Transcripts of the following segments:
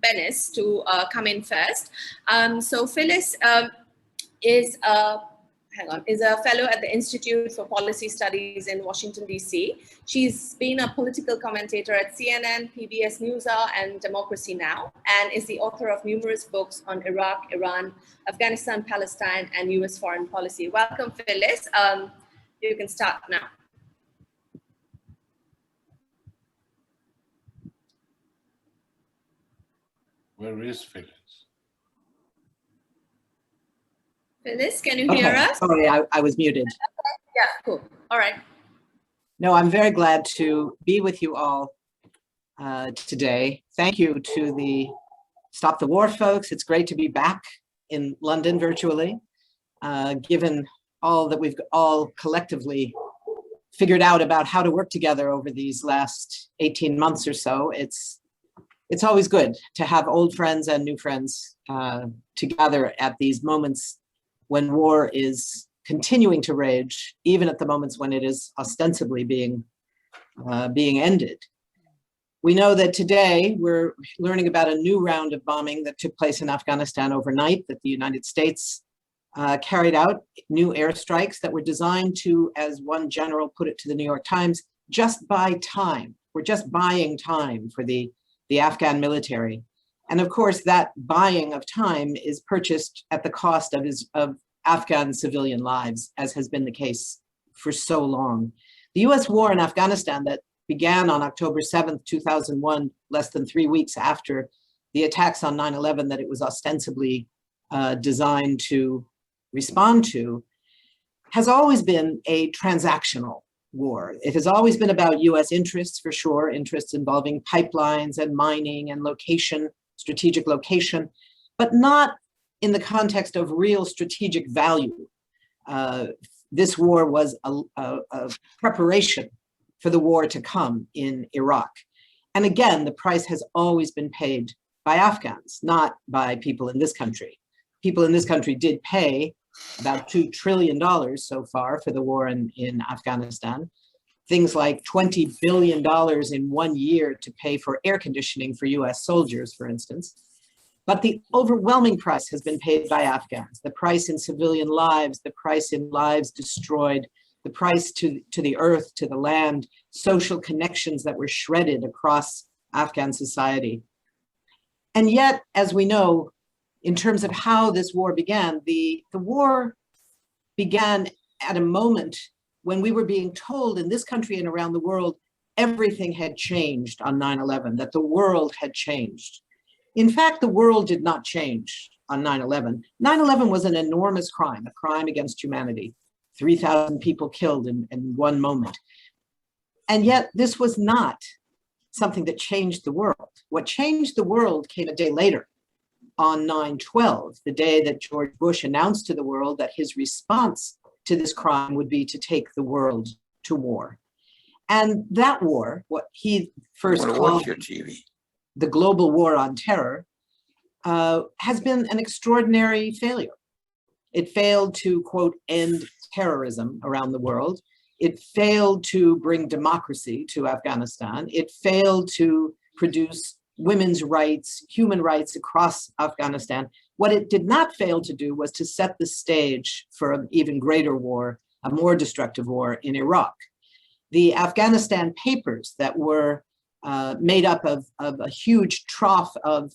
Benes to come in first. So Phyllis is a fellow at the Institute for Policy Studies in Washington, D.C. She's been a political commentator at CNN, PBS NewsHour, and Democracy Now!, and is the author of numerous books on Iraq, Iran, Afghanistan, Palestine, and U.S. foreign policy. Welcome, Phyllis. You can start now. Where is Phyllis? Phyllis, can you hear us? Sorry, I was muted. Yeah, cool. All right. No, I'm very glad to be with you all today. Thank you to the Stop the War folks. It's great to be back in London virtually, given all that we've all collectively figured out about how to work together over these last 18 months or so. It's always good to have old friends and new friends together at these moments when war is continuing to rage, even at the moments when it is ostensibly being ended. We know that today we're learning about a new round of bombing that took place in Afghanistan overnight, that the United States carried out, new airstrikes that were designed to, as one general put it to the New York Times, just buy time. We're just buying time for the Afghan military. And of course, that buying of time is purchased at the cost of Afghan civilian lives, as has been the case for so long. The US war in Afghanistan that began on October 7th, 2001, less than 3 weeks after the attacks on 9/11 that it was ostensibly designed to respond to, has always been a transactional war. It has always been about US interests, for sure, interests involving pipelines and mining and location, strategic location, but not in the context of real strategic value. This war was a preparation for the war to come in Iraq. And again, the price has always been paid by Afghans, not by people in this country. People in this country did pay about $2 trillion so far for the war in Afghanistan. Things like $20 billion in 1 year to pay for air conditioning for US soldiers, for instance. But the overwhelming price has been paid by Afghans. The price in civilian lives, the price in lives destroyed, the price to the earth, to the land, social connections that were shredded across Afghan society. And yet, as we know, in terms of how this war began, the war began at a moment when we were being told in this country and around the world, everything had changed on 9/11, that the world had changed. In fact, the world did not change on 9/11. 9/11 was an enormous crime, a crime against humanity. 3,000 people killed in one moment. And yet this was not something that changed the world. What changed the world came a day later, on 9/12, the day that George Bush announced to the world that his response to this crime would be to take the world to war. And that war, what he first called the global war on terror, has been an extraordinary failure. It failed to, quote, end terrorism around the world. It failed to bring democracy to Afghanistan. It failed to produce women's rights, human rights across Afghanistan. What it did not fail to do was to set the stage for an even greater war, a more destructive war in Iraq. The Afghanistan papers that were made up of a huge trough of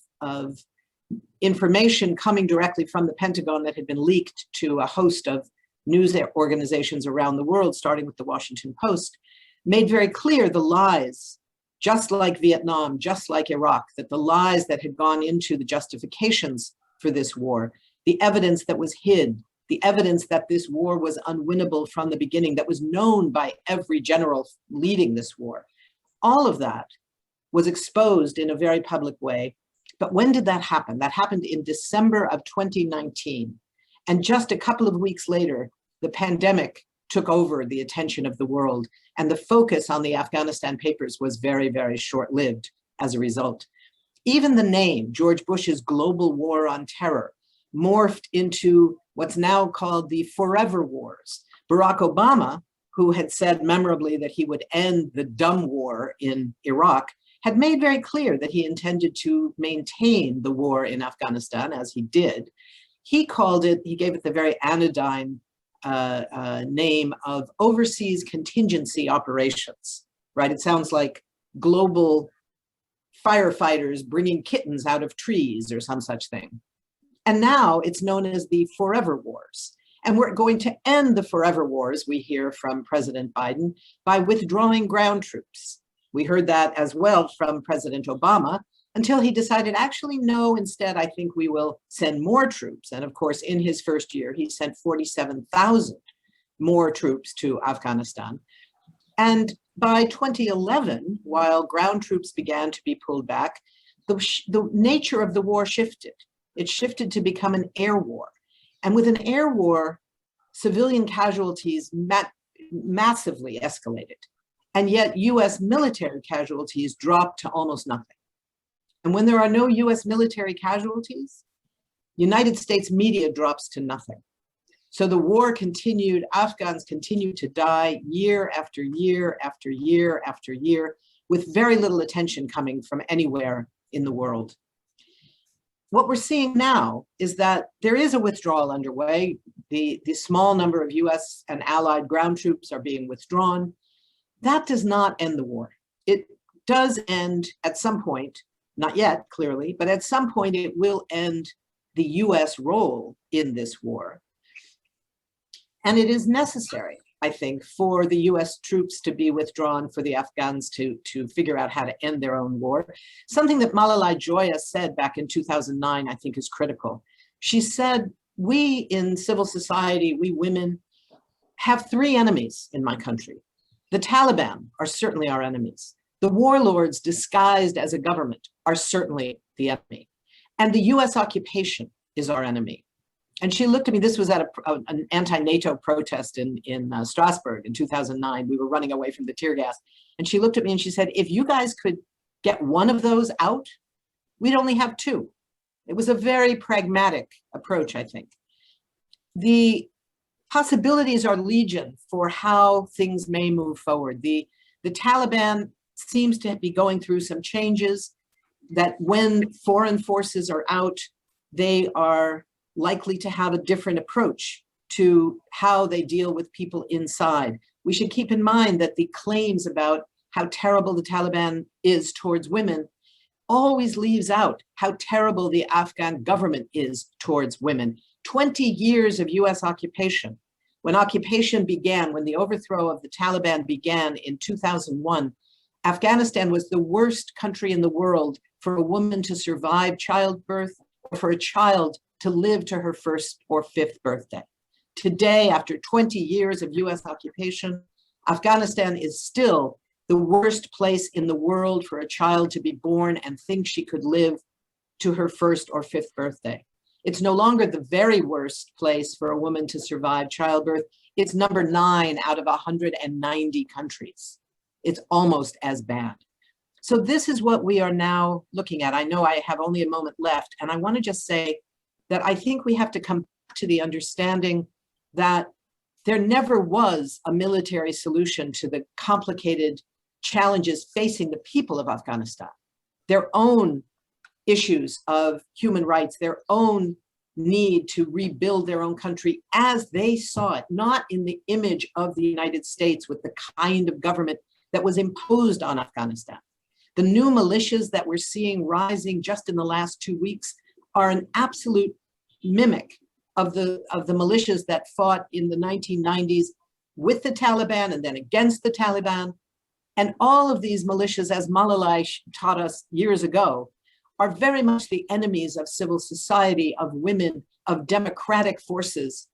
information coming directly from the Pentagon that had been leaked to a host of news organizations around the world, starting with the Washington Post, made very clear the lies, just like Vietnam, just like Iraq, that the lies that had gone into the justifications for this war, the evidence that was hid, the evidence that this war was unwinnable from the beginning, that was known by every general leading this war. All of that was exposed in a very public way. But when did that happen? That happened in December of 2019. And just a couple of weeks later, the pandemic took over the attention of the world, and the focus on the Afghanistan papers was very, very short-lived as a result. Even the name, George Bush's global war on terror, morphed into what's now called the forever wars. Barack Obama, who had said memorably that he would end the dumb war in Iraq, had made very clear that he intended to maintain the war in Afghanistan, as he did. He called it, he gave it the very anodyne name of overseas contingency operations, right? It sounds like global firefighters bringing kittens out of trees or some such thing. And now it's known as the forever wars. And we're going to end the forever wars, we hear from President Biden, by withdrawing ground troops. We heard that as well from President Obama, until he decided, actually, no, instead, I think we will send more troops. And of course, in his first year, he sent 47,000 more troops to Afghanistan. And by 2011, while ground troops began to be pulled back, the nature of the war shifted. It shifted to become an air war. And with an air war, civilian casualties massively escalated. And yet US military casualties dropped to almost nothing. And when there are no US military casualties, United States media drops to nothing. So the war continued, Afghans continued to die year after year after year after year, with very little attention coming from anywhere in the world. What we're seeing now is that there is a withdrawal underway. The small number of US and allied ground troops are being withdrawn. That does not end the war. It does end at some point, not yet, clearly, but at some point it will end the US role in this war. And it is necessary, I think, for the US troops to be withdrawn, for the Afghans to figure out how to end their own war. Something that Malalai Joya said back in 2009, I think is critical. She said, we in civil society, we women, have three enemies in my country. The Taliban are certainly our enemies. The warlords disguised as a government are certainly the enemy. And the US occupation is our enemy. And she looked at me, this was at an anti-NATO protest in Strasbourg in 2009. We were running away from the tear gas. And she looked at me and she said, if you guys could get one of those out, we'd only have two. It was a very pragmatic approach, I think. The possibilities are legion for how things may move forward. The Taliban seems to be going through some changes that when foreign forces are out, they are likely to have a different approach to how they deal with people inside. We should keep in mind that the claims about how terrible the Taliban is towards women always leaves out how terrible the Afghan government is towards women. 20 years of US occupation. When occupation began, when the overthrow of the Taliban began in 2001, Afghanistan was the worst country in the world for a woman to survive childbirth or for a child to live to her first or fifth birthday. Today, after 20 years of US occupation, Afghanistan is still the worst place in the world for a child to be born and think she could live to her first or fifth birthday. It's no longer the very worst place for a woman to survive childbirth. It's number 9 out of 190 countries. It's almost as bad. So this is what we are now looking at. I know I have only a moment left, and I want to just say that I think we have to come to the understanding that there never was a military solution to the complicated challenges facing the people of Afghanistan. Their own issues of human rights, their own need to rebuild their own country as they saw it, not in the image of the United States with the kind of government that was imposed on Afghanistan. The new militias that we're seeing rising just in the last 2 weeks are an absolute mimic of the militias that fought in the 1990s with the Taliban and then against the Taliban. And all of these militias, as Malalai taught us years ago, are very much the enemies of civil society, of women, of democratic forces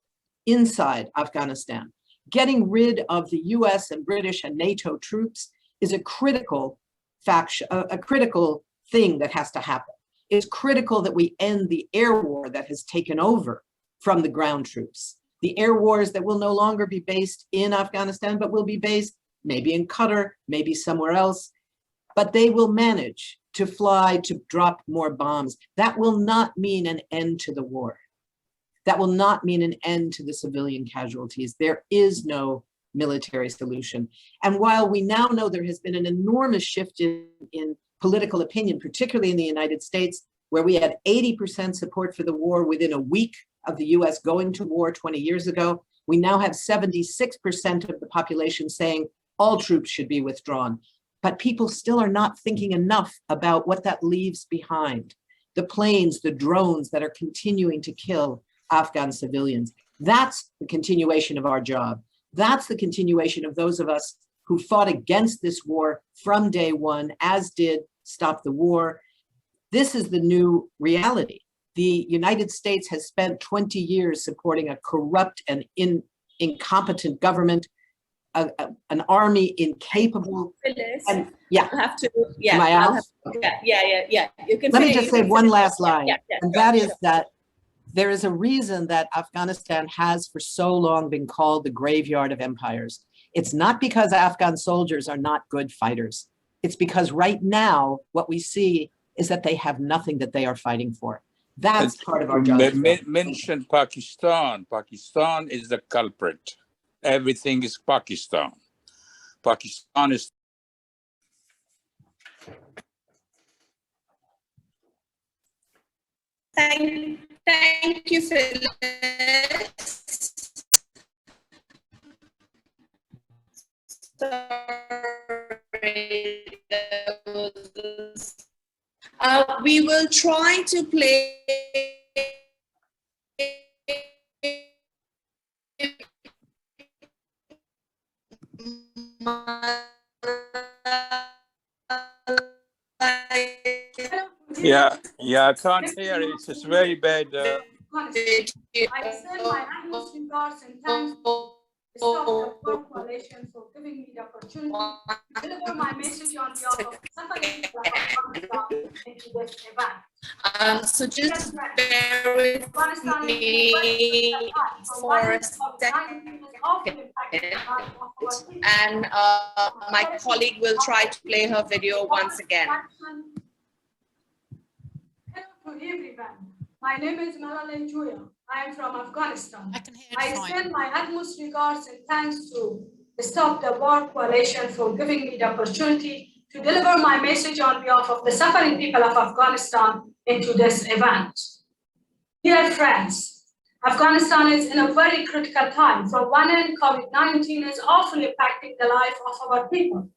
inside Afghanistan. Getting rid of the US and British and NATO troops is a critical faction, a critical thing that has to happen. It's critical that we end the air war that has taken over from the ground troops. The air wars that will no longer be based in Afghanistan, but will be based maybe in Qatar, maybe somewhere else, but they will manage to fly, to drop more bombs. That will not mean an end to the war. That will not mean an end to the civilian casualties. There is no military solution. And while we now know there has been an enormous shift in political opinion, particularly in the United States, where we had 80% support for the war within a week of the US going to war 20 years ago, we now have 76% of the population saying all troops should be withdrawn. But people still are not thinking enough about what that leaves behind. The planes, the drones that are continuing to kill Afghan civilians. That's the continuation of our job. That's the continuation of those of us who fought against this war from day one, as did Stop the War. This is the new reality. The United States has spent 20 years supporting a corrupt and incompetent government, an army incapable. Phyllis, and yeah, I have to. Yeah, am I out? Yeah. You can. Let me just say one last line, and that is sure. that there is a reason that Afghanistan has for so long been called the graveyard of empires. It's not because Afghan soldiers are not good fighters. It's because right now, what we see is that they have nothing that they are fighting for. That's part of our job. Mention Pakistan. Pakistan is the culprit. Everything is Pakistan. Pakistan is. Thank you, Phyllis. Sorry. We will try to play Yeah, I can't hear it. It's very bad. I send my utmost regards and thanks to the Stop the War Coalition for giving me the opportunity to deliver my message on behalf of suffering into this event. So just bear with me for a second, and my colleague will try to play her video once again. Hello to everyone. My name is Malala Juya. I am from Afghanistan. I extend my utmost regards and thanks to the Stop the War Coalition for giving me the opportunity to deliver my message on behalf of the suffering people of Afghanistan into this event. Dear friends, Afghanistan is in a very critical time. From one end, COVID-19 is awfully impacting the life of our people.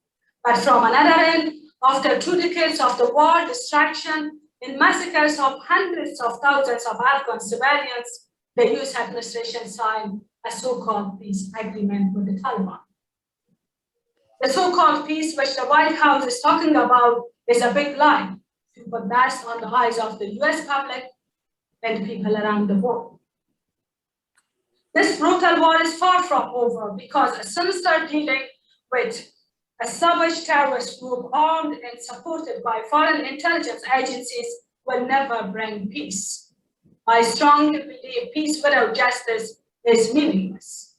But from another end, after 2 decades of the war, distraction, and massacres of hundreds of thousands of Afghan civilians, the US administration signed a so-called peace agreement with the Taliban. The so-called peace which the White House is talking about is a big lie to put dust on the eyes of the US public and people around the world. This brutal war is far from over because a sinister dealing with a savage terrorist group armed and supported by foreign intelligence agencies will never bring peace. I strongly believe peace without justice is meaningless.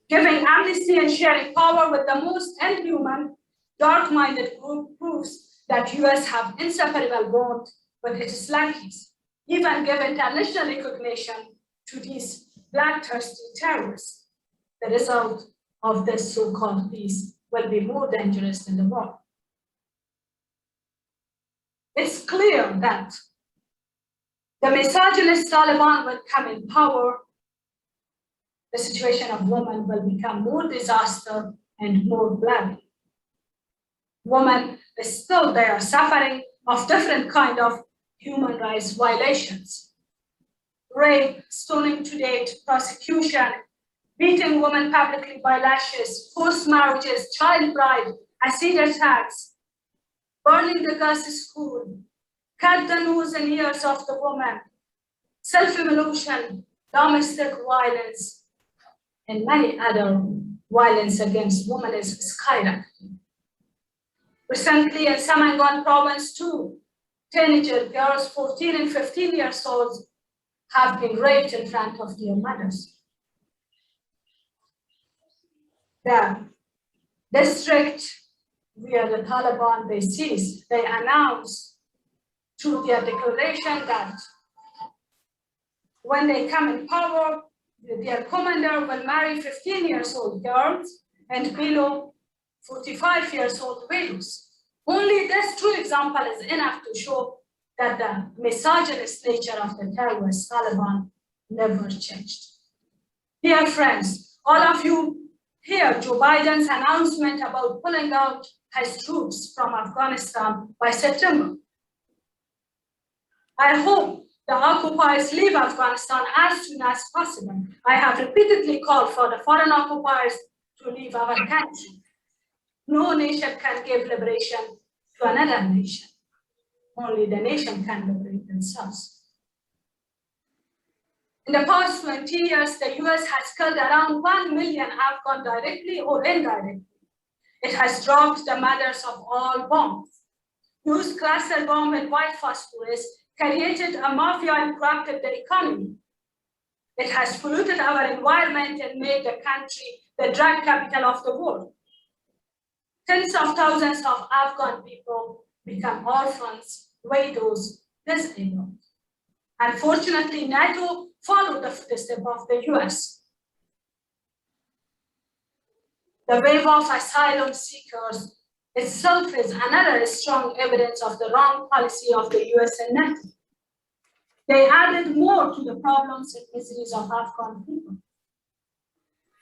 Giving amnesty and sharing power with the most inhuman, dark-minded group proves that US have inseparable bond with its lackeys, even give international recognition to these bloodthirsty terrorists. The result of this so-called peace will be more dangerous than the war. It's clear that the misogynist Taliban will come in power. The situation of women will become more disaster and more bloody. Women is still there suffering of different kind of human rights violations. Rape, stoning to date, prosecution, beating women publicly by lashes, forced marriages, child bride, acid attacks, burning the girls' school, cut the nose and ears of the woman, self-immolation, domestic violence, and many other violence against women is skyrocketing. Recently in Samangan province too, teenager girls, 14 and 15 years old, have been raped in front of their mothers. The district where the Taliban they seized, they announced through their declaration that when they come in power, their commander will marry 15 years old girls and below 45 years old widows. Only this true example is enough to show that the misogynist nature of the terrorist Taliban never changed. Dear friends, all of you hear Joe Biden's announcement about pulling out his troops from Afghanistan by September. I hope the occupiers leave Afghanistan as soon as possible. I have repeatedly called for the foreign occupiers to leave our country. No nation can give liberation to another nation. Only the nation can liberate themselves. In the past 20 years, the US has killed around 1 million Afghans directly or indirectly. It has dropped the mothers of all bombs, used cluster bomb and white phosphorus, created a mafia and corrupted the economy. It has polluted our environment and made the country the drug capital of the world. Tens of thousands of Afghan people become orphans, widows, disabled. Unfortunately, Nato followed the footsteps of the US. The wave of asylum seekers itself is another strong evidence of the wrong policy of the US and NATO. They added more to the problems and miseries of Afghan people.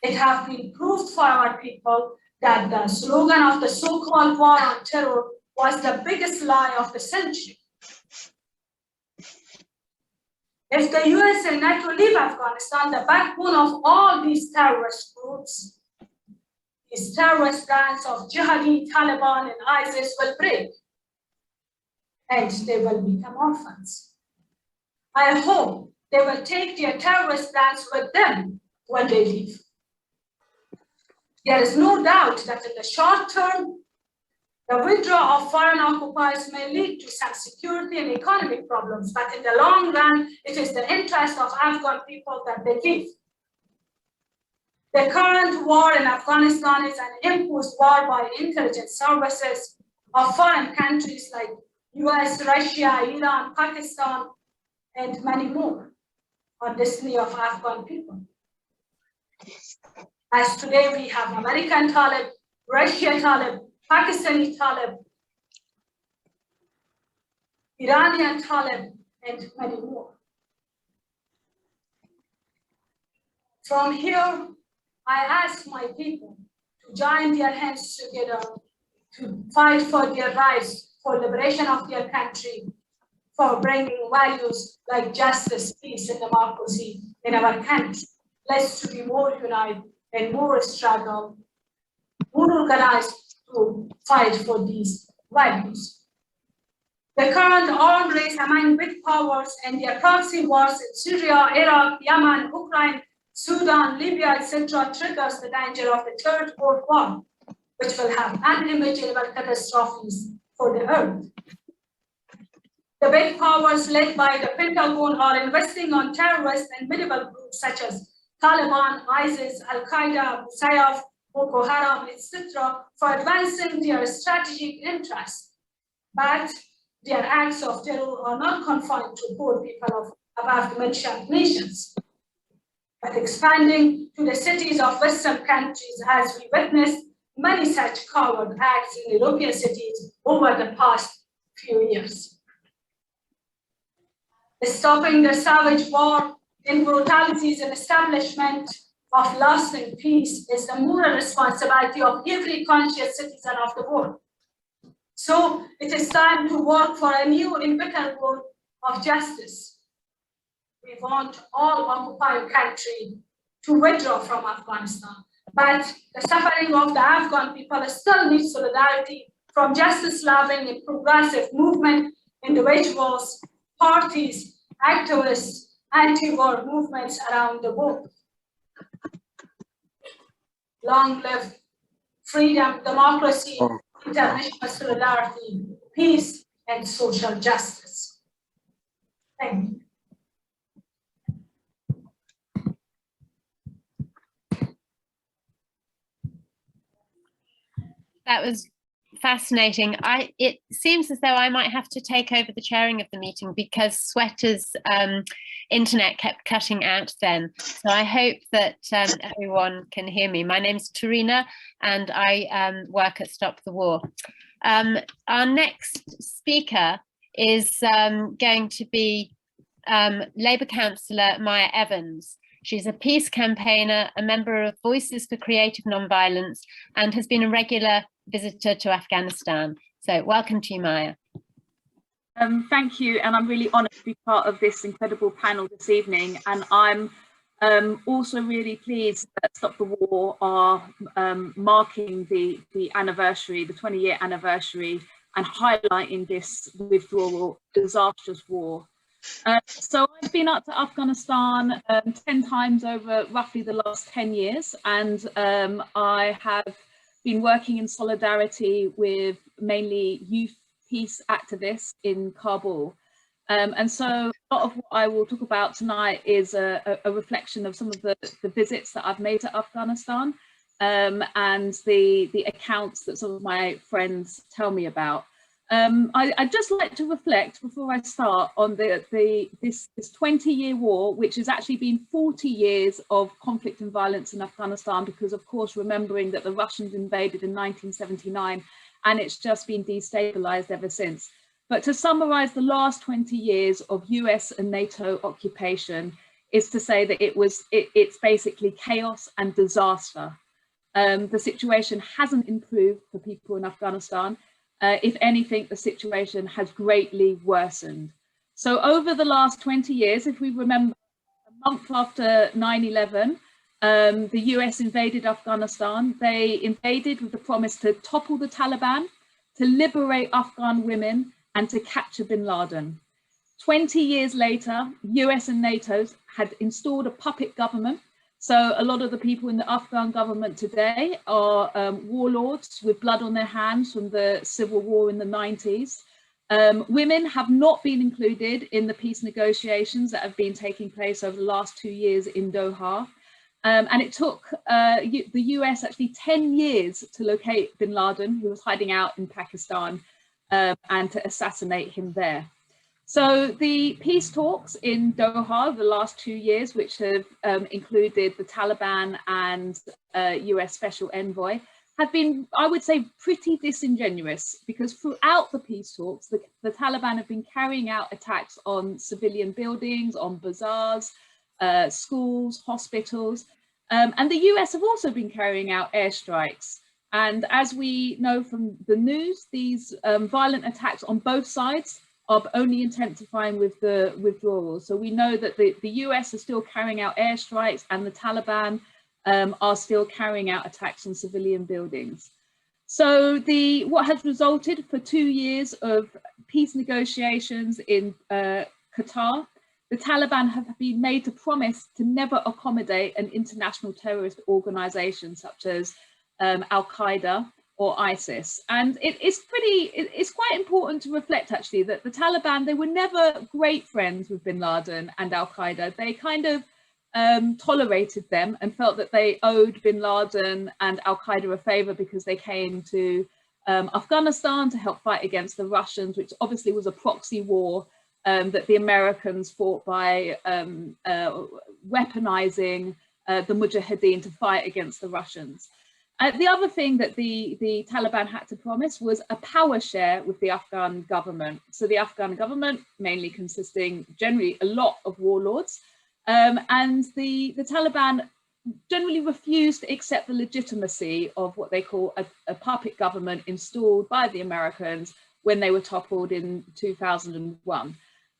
It has been proved for our people that the slogan of the so-called war on terror was the biggest lie of the century. If the US and NATO leave Afghanistan, the backbone of all these terrorist groups, these terrorist brands of Jihadi, Taliban, and ISIS will break, and they will become orphans. I hope they will take their terrorist brands with them when they leave. There is no doubt that in the short term, the withdrawal of foreign occupiers may lead to some security and economic problems, but in the long run, it is the interest of Afghan people that they leave. The current war in Afghanistan is an imposed war by intelligence services of foreign countries like US, Russia, Iran, Pakistan, and many more on destiny of Afghan people. As today we have American Talib, Russian Talib, Pakistani Talib, Iranian Talib, and many more. From here, I ask my people to join their hands together to fight for their rights, for liberation of their country, for bringing values like justice, peace, and democracy in our country. Let's be more united and more struggle, more organized to fight for these values. The current arms race among big powers and their proxy wars in Syria, Iraq, Yemen, Ukraine, Sudan, Libya, etc. triggers the danger of the Third World War, which will have unimaginable catastrophes for the earth. The big powers led by the Pentagon are investing on terrorist and medieval groups such as Taliban, ISIS, Al-Qaeda, Musayaf, Boko Haram, etc. for advancing their strategic interests. But their acts of terror are not confined to poor people of above-mentioned nations, but expanding to the cities of Western countries as we witnessed many such coward acts in European cities over the past few years. Stopping the savage war and brutalities and establishment of lasting peace is the moral responsibility of every conscious citizen of the world. So it is time to work for a new and better world of justice. We want all occupied country to withdraw from Afghanistan, but the suffering of the Afghan people still needs solidarity from justice-loving and progressive movement, individuals, parties, activists, anti-war movements around the world. Long live freedom, democracy, international solidarity, peace, and social justice. Thank you. That was fascinating. It seems as though I might have to take over the chairing of the meeting because Sweater's internet kept cutting out then. So I hope that everyone can hear me. My name's Tarina and I work at Stop the War. Our next speaker is going to be Labour Councillor Maya Evans. She's a peace campaigner, a member of Voices for Creative Nonviolence, and has been a regular visitor to Afghanistan. So welcome to you, Maya. Thank you, and I'm really honoured to be part of this incredible panel this evening. And I'm also really pleased that Stop the War are marking the anniversary, the 20-year anniversary, and highlighting this withdrawal, disastrous war. So I've been up to Afghanistan 10 times over roughly the last 10 years, and I have been working in solidarity with mainly youth peace activists in Kabul. And so a lot of what I will talk about tonight is a reflection of some of the visits that I've made to Afghanistan and the accounts that some of my friends tell me about. I'd just like to reflect before I start on this 20-year war, which has actually been 40 years of conflict and violence in Afghanistan, because of course, remembering that the Russians invaded in 1979 and it's just been destabilized ever since. But to summarize the last 20 years of US and NATO occupation is to say that it's basically chaos and disaster. The situation hasn't improved for people in Afghanistan. If anything, the situation has greatly worsened. So over the last 20 years, if we remember a month after 9/11, the US invaded Afghanistan. They invaded with the promise to topple the Taliban, to liberate Afghan women, and to capture bin Laden. 20 years later, US and NATO had installed a puppet government. So a lot of the people in the Afghan government today are warlords with blood on their hands from the civil war in the 90s. Women have not been included in the peace negotiations that have been taking place over the last 2 years in Doha. And it took the US actually 10 years to locate bin Laden, who was hiding out in Pakistan, and to assassinate him there. So the peace talks in Doha the last 2 years, which have included the Taliban and US Special Envoy, have been, I would say, pretty disingenuous, because throughout the peace talks, the Taliban have been carrying out attacks on civilian buildings, on bazaars, schools, hospitals, and the US have also been carrying out airstrikes. And as we know from the news, these violent attacks on both sides are only intensifying with the withdrawal. So we know that the US are still carrying out airstrikes and the Taliban are still carrying out attacks on civilian buildings. So what has resulted for 2 years of peace negotiations in Qatar, the Taliban have been made to promise to never accommodate an international terrorist organization such as Al-Qaeda or ISIS. And it's quite important to reflect actually that the Taliban, they were never great friends with bin Laden and Al-Qaeda. They kind of tolerated them and felt that they owed bin Laden and Al-Qaeda a favor because they came to Afghanistan to help fight against the Russians, which obviously was a proxy war that the Americans fought by weaponizing the Mujahideen to fight against the Russians. The other thing that the Taliban had to promise was a power share with the Afghan government. So the Afghan government, mainly consisting generally a lot of warlords, and the Taliban generally refused to accept the legitimacy of what they call a puppet government installed by the Americans when they were toppled in 2001.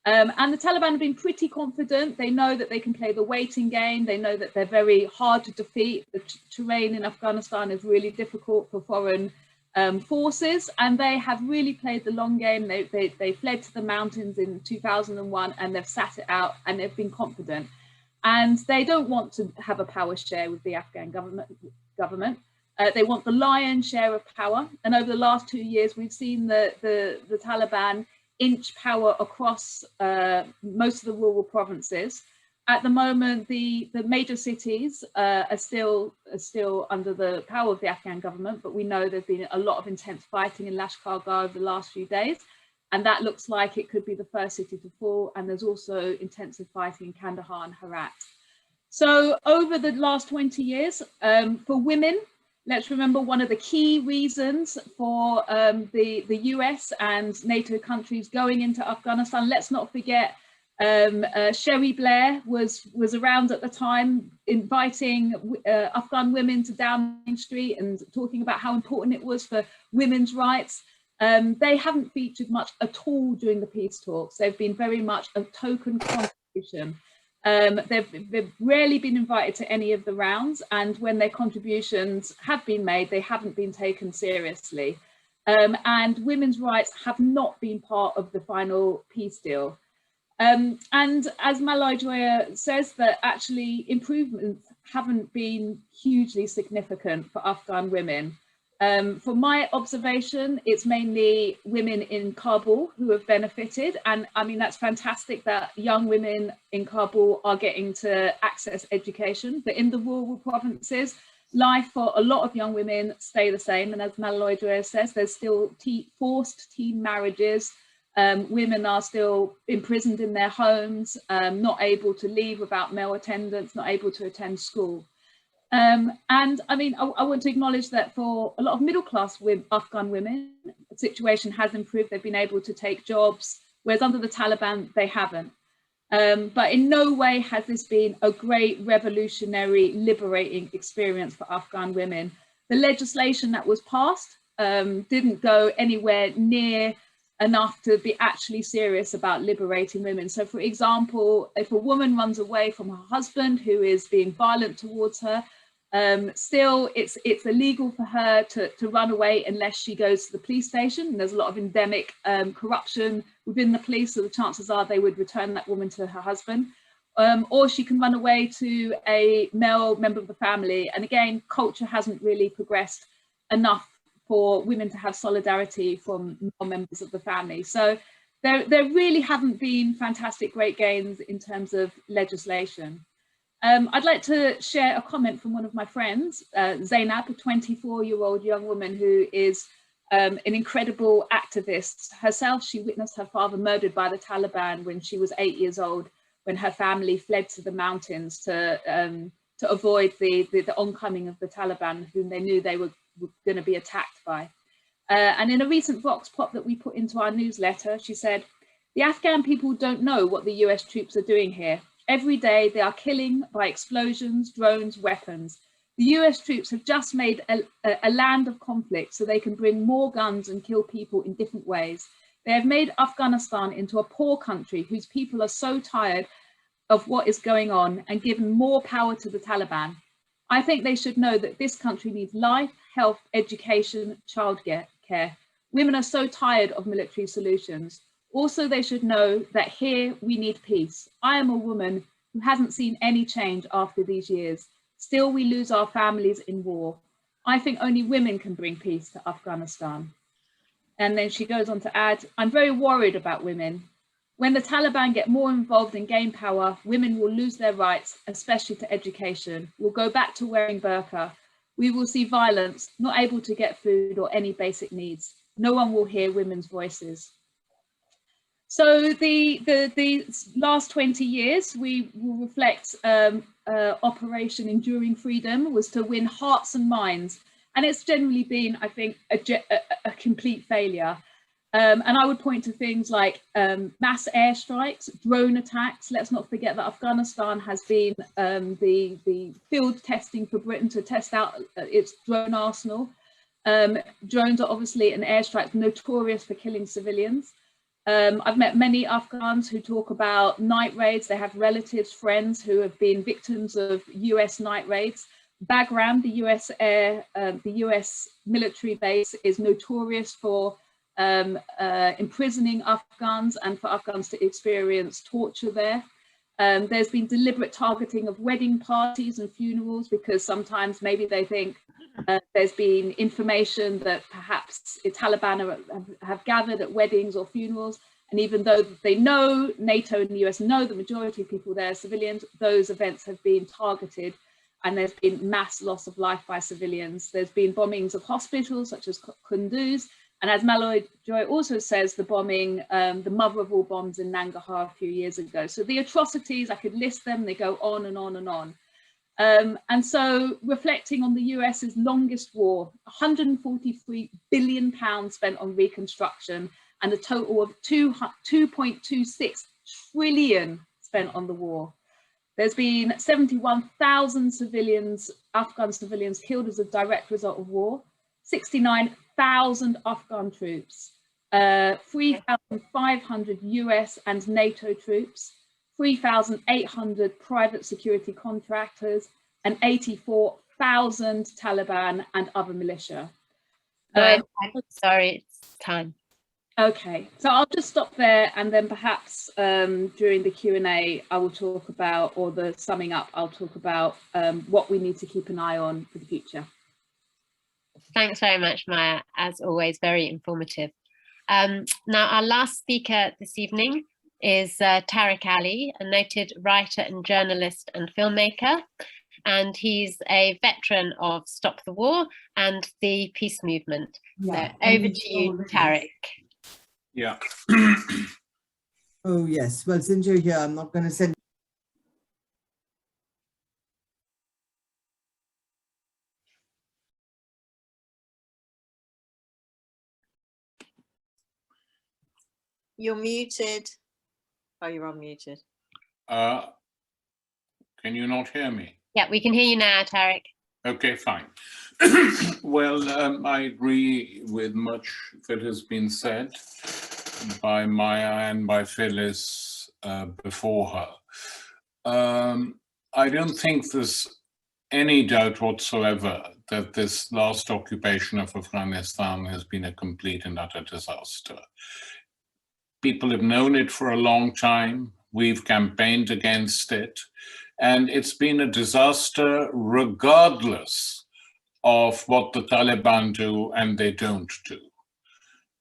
And the Taliban have been pretty confident. They know that they can play the waiting game. They know that they're very hard to defeat. The terrain in Afghanistan is really difficult for foreign forces, and they have really played the long game. They fled to the mountains in 2001 and they've sat it out and they've been confident. And they don't want to have a power share with the Afghan government. They want the lion's share of power. And over the last 2 years, we've seen the Taliban inch power across most of the rural provinces. At the moment, the major cities are still under the power of the Afghan government, but we know there's been a lot of intense fighting in Lashkar over the last few days, and that looks like it could be the first city to fall. And there's also intensive fighting in Kandahar and Herat. So over the last 20 years, for women, let's remember one of the key reasons for the US and NATO countries going into Afghanistan. Let's not forget Sherry Blair was around at the time inviting Afghan women to Downing Street and talking about how important it was for women's rights. They haven't featured much at all during the peace talks. They've been very much a token contribution. They've rarely been invited to any of the rounds, and when their contributions have been made, they haven't been taken seriously. And women's rights have not been part of the final peace deal. And as Malai Joya says, that actually improvements haven't been hugely significant for Afghan women. From my observation, it's mainly women in Kabul who have benefited. And I mean, that's fantastic that young women in Kabul are getting to access education, but in the rural provinces, life for a lot of young women stay the same. And as Malai Joya says, there's still forced teen marriages. Women are still imprisoned in their homes, not able to leave without male attendants, not able to attend school. And I mean, I want to acknowledge that for a lot of middle-class Afghan women, the situation has improved. They've been able to take jobs, whereas under the Taliban, they haven't. But in no way has this been a great revolutionary, liberating experience for Afghan women. The legislation that was passed didn't go anywhere near enough to be actually serious about liberating women. So for example, if a woman runs away from her husband who is being violent towards her, still it's illegal for her to run away unless she goes to the police station. And there's a lot of endemic corruption within the police, so the chances are they would return that woman to her husband. Or she can run away to a male member of the family. And again, culture hasn't really progressed enough for women to have solidarity from male members of the family. So there really haven't been fantastic great gains in terms of legislation. I'd like to share a comment from one of my friends, Zainab, a 24-year-old young woman who is an incredible activist. Herself, she witnessed her father murdered by the Taliban when she was 8 years old, when her family fled to the mountains to avoid the oncoming of the Taliban, whom they knew they were going to be attacked by. And in a recent Vox Pop that we put into our newsletter, she said, "The Afghan people don't know what the US troops are doing here. Every day they are killing by explosions, drones, weapons. The US troops have just made a land of conflict so they can bring more guns and kill people in different ways. They have made Afghanistan into a poor country whose people are so tired of what is going on and given more power to the Taliban. I think they should know that this country needs life, health, education, childcare. Women are so tired of military solutions. Also, they should know that here we need peace. I am a woman who hasn't seen any change after these years. Still, we lose our families in war. I think only women can bring peace to Afghanistan." And then she goes on to add, "I'm very worried about women. When the Taliban get more involved and gain power, women will lose their rights, especially to education. We'll go back to wearing burqa. We will see violence, not able to get food or any basic needs. No one will hear women's voices." So the last 20 years, we will reflect Operation Enduring Freedom was to win hearts and minds. And it's generally been, I think, a complete failure. And I would point to things like mass airstrikes, drone attacks. Let's not forget that Afghanistan has been the field testing for Britain to test out its drone arsenal. Drones are obviously an airstrike notorious for killing civilians. I've met many Afghans who talk about night raids. They have relatives, friends who have been victims of US night raids. Bagram, the US military base, is notorious for imprisoning Afghans and for Afghans to experience torture there. There's been deliberate targeting of wedding parties and funerals because sometimes maybe they think there's been information that perhaps the Taliban have gathered at weddings or funerals, And even though they know, NATO and the US know the majority of people there are civilians, those events have been targeted and there's been mass loss of life by civilians. There's been bombings of hospitals such as Kunduz. And as Malloy Joy also says, the bombing, the mother of all bombs in Nangarhar a few years ago. So the atrocities, I could list them, they go on and on and on. And so reflecting on the US's longest war, 143 billion pounds spent on reconstruction and a total of 2.26 trillion spent on the war. There's been 71,000 civilians, Afghan civilians killed as a direct result of war, 69,000 Afghan troops, 3,500 US and NATO troops, 3,800 private security contractors, and 84,000 Taliban and other militia. I'm sorry, it's time. Okay, so I'll just stop there, and then perhaps during the Q&A I will talk about, or the summing up, I'll talk about what we need to keep an eye on for the future. Thanks very much, Maya. As always, very informative. Now, our last speaker this evening is Tarik Ali, a noted writer and journalist and filmmaker. And he's a veteran of Stop the War and the peace movement. Yeah. So over to you, Tarik. Yeah. Oh, yes. Well, since you're here, I'm not going to send. You're muted. Oh, you're unmuted. Can you not hear me? Yeah, we can hear you now, Tarik. Okay, fine. Well, I agree with much that has been said by Maya and by Phyllis before her. I don't think there's any doubt whatsoever that this last occupation of Afghanistan has been a complete and utter disaster. People have known it for a long time. We've campaigned against it. And it's been a disaster regardless of what the Taliban do and they don't do.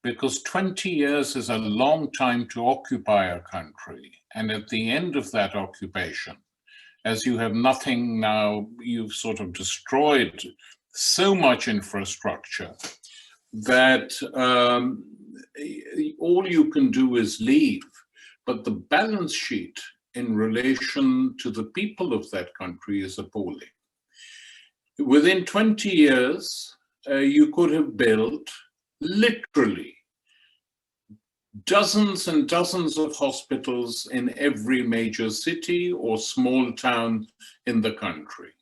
Because 20 years is a long time to occupy a country. And at the end of that occupation, as you have nothing now, you've sort of destroyed so much infrastructure that all you can do is leave. But the balance sheet in relation to the people of that country is appalling. Within 20 years, you could have built literally dozens and dozens of hospitals in every major city or small town in the country.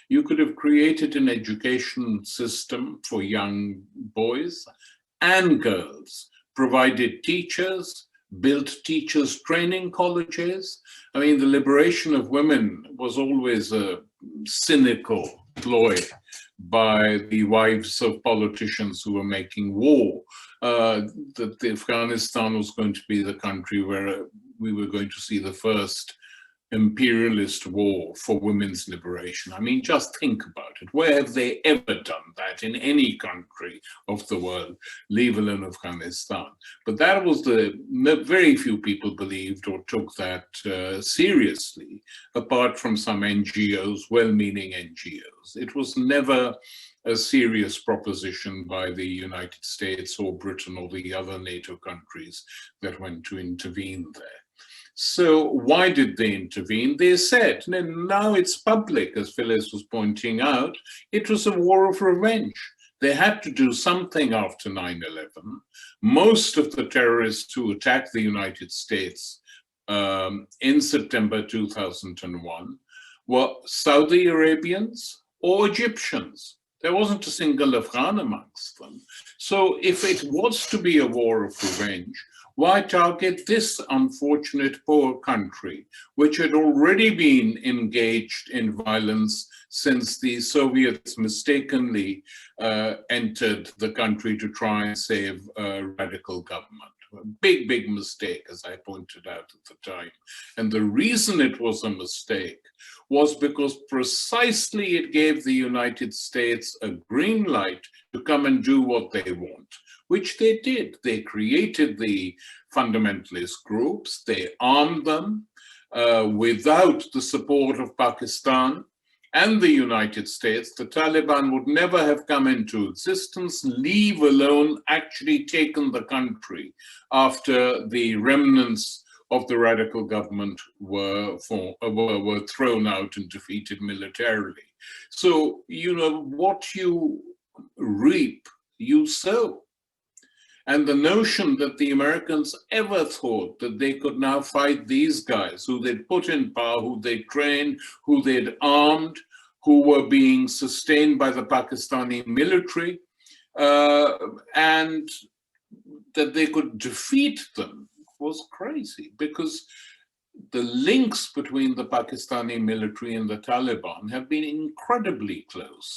You could have created an education system for young boys and girls, provided teachers, built teachers' training colleges. I mean, the liberation of women was always a cynical ploy by the wives of politicians who were making war, that Afghanistan was going to be the country where we were going to see the first imperialist war for women's liberation. I mean, just think about it. Where have they ever done that in any country of the world, leave alone Afghanistan? But that was very few people believed or took that seriously, apart from some NGOs, well-meaning NGOs. It was never a serious proposition by the United States or Britain or the other NATO countries that went to intervene there. So why did they intervene? They said, and now it's public, as Phyllis was pointing out, it was a war of revenge. They had to do something after 9/11. Most of the terrorists who attacked the United States in September 2001 were Saudi Arabians or Egyptians. There wasn't a single Afghan amongst them. So if it was to be a war of revenge, why target this unfortunate poor country, which had already been engaged in violence since the Soviets mistakenly entered the country to try and save a radical government? A big, big mistake, as I pointed out at the time. And the reason it was a mistake was because precisely it gave the United States a green light to come and do what they want, which they did. They created the fundamentalist groups, they armed them without the support of Pakistan and the United States. The Taliban would never have come into existence, leave alone actually taken the country after the remnants of the radical government were thrown out and defeated militarily. So, you know, what you reap, you sow. And the notion that the Americans ever thought that they could now fight these guys who they'd put in power, who they'd trained, who they'd armed, who were being sustained by the Pakistani military, and that they could defeat them was crazy, because the links between the Pakistani military and the Taliban have been incredibly close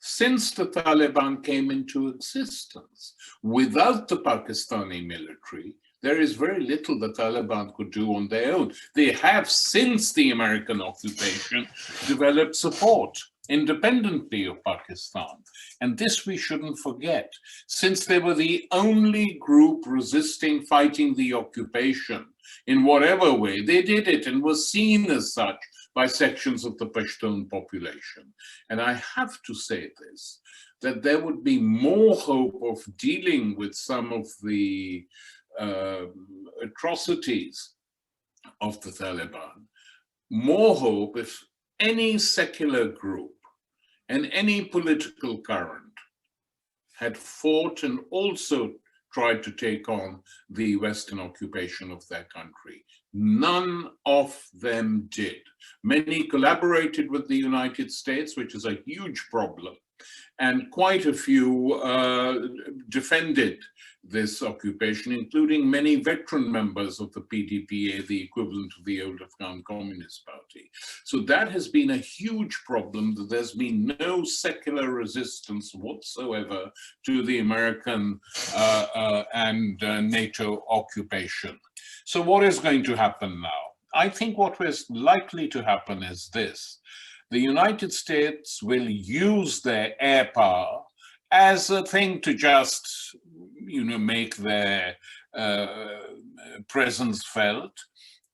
since the Taliban came into existence. Without the Pakistani military, there is very little the Taliban could do on their own. They have, since the American occupation, developed support independently of Pakistan. And this we shouldn't forget, since they were the only group resisting fighting the occupation in whatever way. They did it and were seen as such by sections of the Pashtun population. And I have to say this, that there would be more hope of dealing with some of the atrocities of the Taliban, more hope if any secular group and any political current had fought and also tried to take on the Western occupation of their country. None of them did. Many collaborated with the United States, which is a huge problem, and quite a few defended this occupation, including many veteran members of the PDPA, the equivalent of the old Afghan Communist Party. So that has been a huge problem, that there's been no secular resistance whatsoever to the American and NATO occupation. So what is going to happen now? I think what is likely to happen is this. The United States will use their air power as a thing to just, you know, make their presence felt,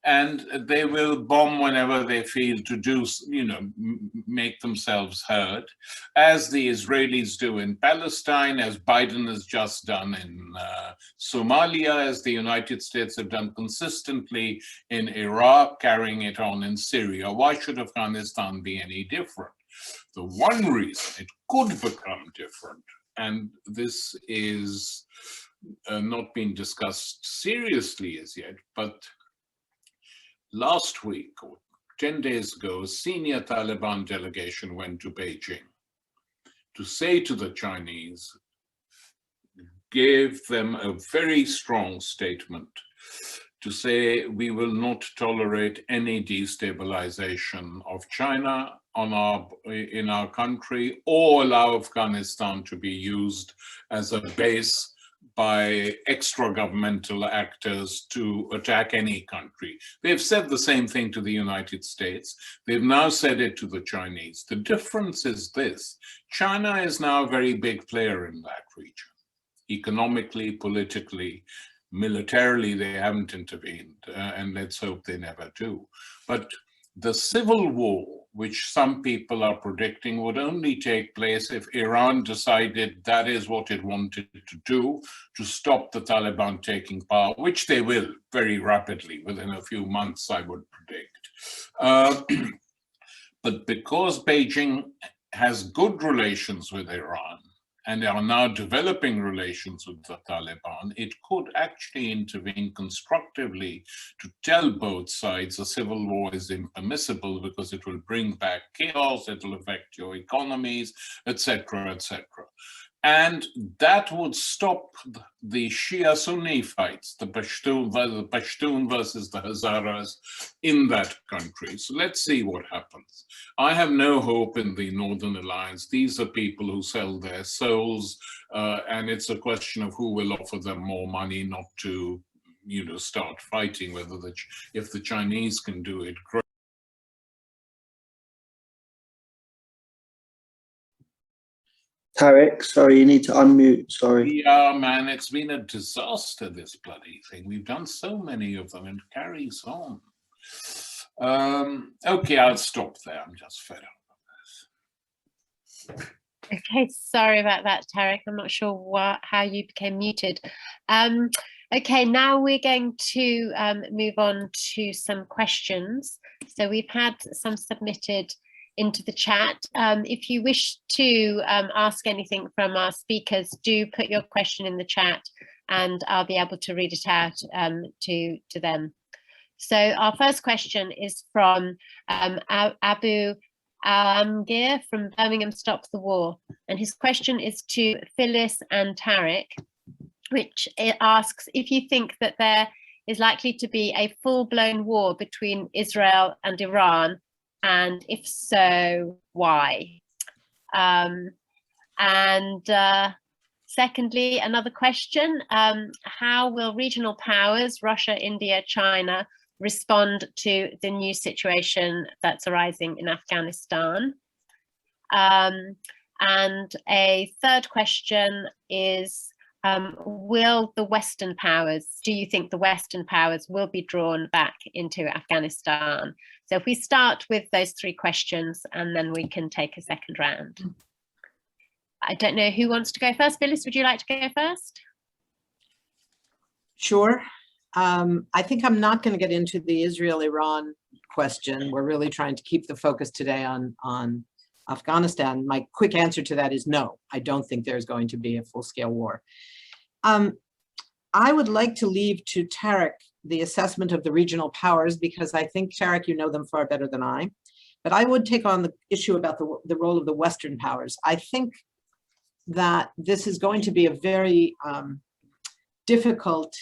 and they will bomb whenever they feel to do, you know, make themselves heard, as the Israelis do in Palestine, as Biden has just done in Somalia, as the United States have done consistently in Iraq, carrying it on in Syria. Why should Afghanistan be any different? The one reason it could become different, and this is not been discussed seriously as yet, but last week, or 10 days ago, a senior Taliban delegation went to Beijing to say to the Chinese, gave them a very strong statement to say we will not tolerate any destabilization of China in our country, or allow Afghanistan to be used as a base by extra-governmental actors to attack any country. They've said the same thing to the United States. They've now said it to the Chinese. The difference is this: China is now a very big player in that region. Economically, politically, militarily, they haven't intervened, and let's hope they never do. But the civil war, which some people are predicting, would only take place if Iran decided that is what it wanted to do to stop the Taliban taking power, which they will very rapidly, within a few months, I would predict. But because Beijing has good relations with Iran and are now developing relations with the Taliban, it could actually intervene constructively to tell both sides a civil war is impermissible, because it will bring back chaos, it will affect your economies, etc., etc. And that would stop the Shia-Sunni fights, the Pashtun versus the Hazaras in that country. So let's see what happens. I have no hope in the Northern Alliance. These are people who sell their souls, and it's a question of who will offer them more money, not to, you know, start fighting. Whether if the Chinese can do it, great. Tarik, sorry, you need to unmute, sorry. Yeah, man, it's been a disaster, this bloody thing. We've done so many of them and it carries on. Okay, I'll stop there. I'm just fed up of this. Okay, sorry about that, Tarik. I'm not sure how you became muted. Okay, now we're going to move on to some questions. So we've had some submitted into the chat. If you wish to ask anything from our speakers, do put your question in the chat and I'll be able to read it out to them. So our first question is from Abu Amgir from Birmingham Stop the War. And his question is to Phyllis and Tarik, which asks if you think that there is likely to be a full-blown war between Israel and Iran, and if so, why? Secondly, another question, how will regional powers, Russia, India, China, respond to the new situation that's arising in Afghanistan? And a third question is, will the Western powers, do you think the Western powers will be drawn back into Afghanistan? So if we start with those three questions and then we can take a second round. I don't know who wants to go first. Phyllis, would you like to go first? Sure. I think I'm not going to get into the Israel-Iran question. We're really trying to keep the focus today on Afghanistan. My quick answer to that is no, I don't think there's going to be a full-scale war. I would like to leave to Tarik the assessment of the regional powers, because I think, Tarik, you know them far better than I. But I would take on the issue about the role of the Western powers. I think that this is going to be a very difficult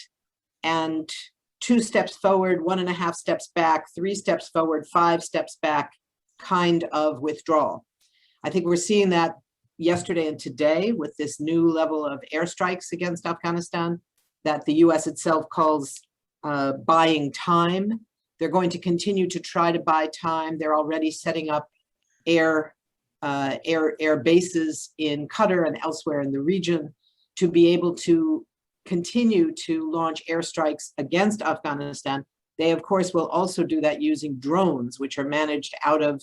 and 2 steps forward, 1.5 steps back, 3 steps forward, 5 steps back kind of withdrawal. I think we're seeing that yesterday and today with this new level of airstrikes against Afghanistan that the US itself calls buying time. They're going to continue to try to buy time. They're already setting up air bases in Qatar and elsewhere in the region to be able to continue to launch airstrikes against Afghanistan. They, of course, will also do that using drones, which are managed out of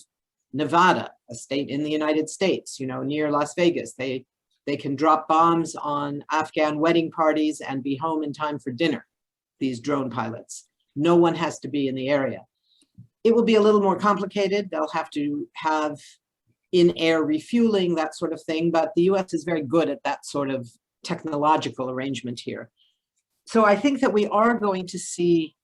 Nevada, a state in the United States, you know, near Las Vegas. They can drop bombs on Afghan wedding parties and be home in time for dinner, these drone pilots. No one has to be in the area. It will be a little more complicated. They'll have to have in-air refueling, that sort of thing, but the US is very good at that sort of technological arrangement here. So I think that we are going to see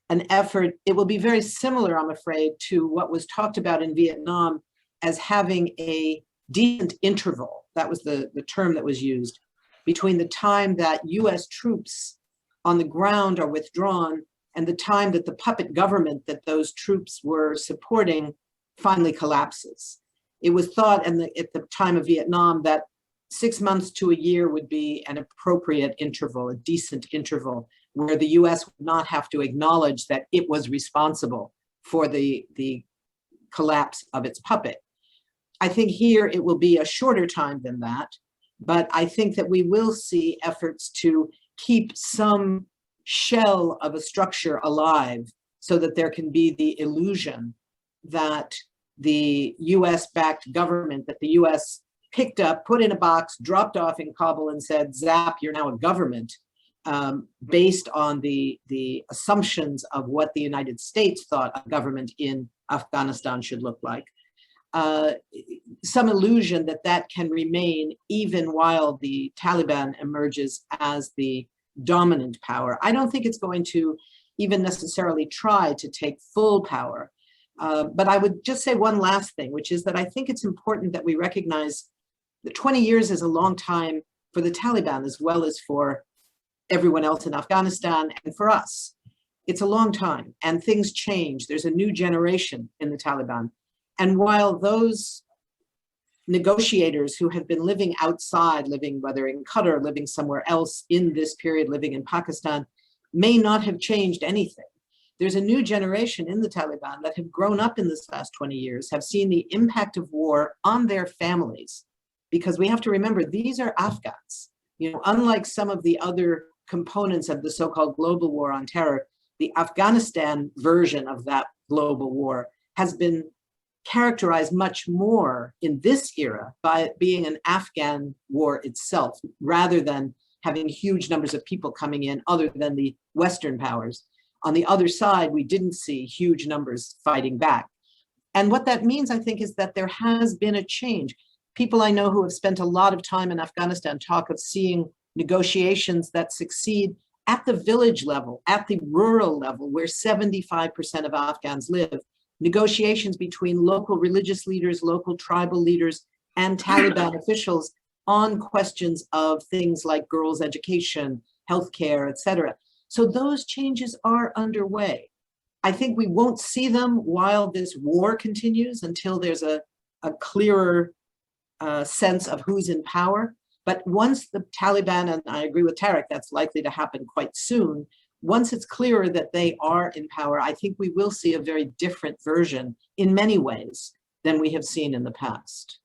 an effort. It will be very similar, I'm afraid, to what was talked about in Vietnam as having a decent interval. That was the term that was used between the time that US troops on the ground are withdrawn and the time that the puppet government that those troops were supporting finally collapses. It was thought at the time of Vietnam that 6 months to a year would be an appropriate interval, a decent interval, where the US would not have to acknowledge that it was responsible for the collapse of its puppet. I think here it will be a shorter time than that, but I think that we will see efforts to keep some shell of a structure alive so that there can be the illusion that the US-backed government, that the US picked up, put in a box, dropped off in Kabul and said, zap, you're now a government, based on the assumptions of what the United States thought a government in Afghanistan should look like. Some illusion that that can remain even while the Taliban emerges as the dominant power. I don't think it's going to even necessarily try to take full power. But I would just say one last thing, which is that I think it's important that we recognize that 20 years is a long time for the Taliban as well as for everyone else in Afghanistan and for us. It's a long time and things change. There's a new generation in the Taliban. And while those negotiators who have been living outside, living whether in Qatar, living somewhere else in this period, living in Pakistan, may not have changed anything. There's a new generation in the Taliban that have grown up in this last 20 years, have seen the impact of war on their families, because we have to remember these are Afghans. You know, unlike some of the other components of the so-called global war on terror, the Afghanistan version of that global war has been characterized much more in this era by it being an Afghan war itself, rather than having huge numbers of people coming in other than the Western powers. On the other side, we didn't see huge numbers fighting back. And what that means, I think, is that there has been a change. People I know who have spent a lot of time in Afghanistan talk of seeing negotiations that succeed at the village level, at the rural level, where 75% of Afghans live. Negotiations between local religious leaders, local tribal leaders, and Taliban officials on questions of things like girls' education, healthcare, etc. So those changes are underway. I think we won't see them while this war continues until there's a clearer sense of who's in power. But once the Taliban, and I agree with Tarik, that's likely to happen quite soon, once it's clearer that they are in power, I think we will see a very different version in many ways than we have seen in the past.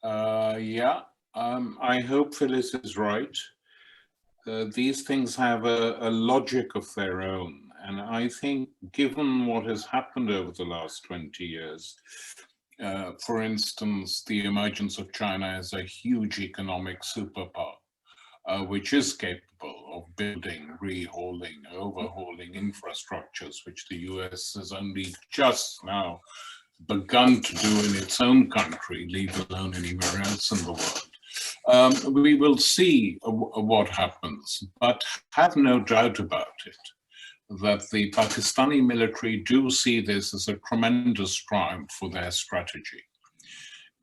I hope Phyllis is right. These things have a logic of their own. And I think given what has happened over the last 20 years, for instance, the emergence of China as a huge economic superpower, which is capable of building, rehauling, overhauling infrastructures, which the US has only just now begun to do in its own country, leave alone anywhere else in the world. We will see what happens, but have no doubt about it, that the Pakistani military do see this as a tremendous triumph for their strategy.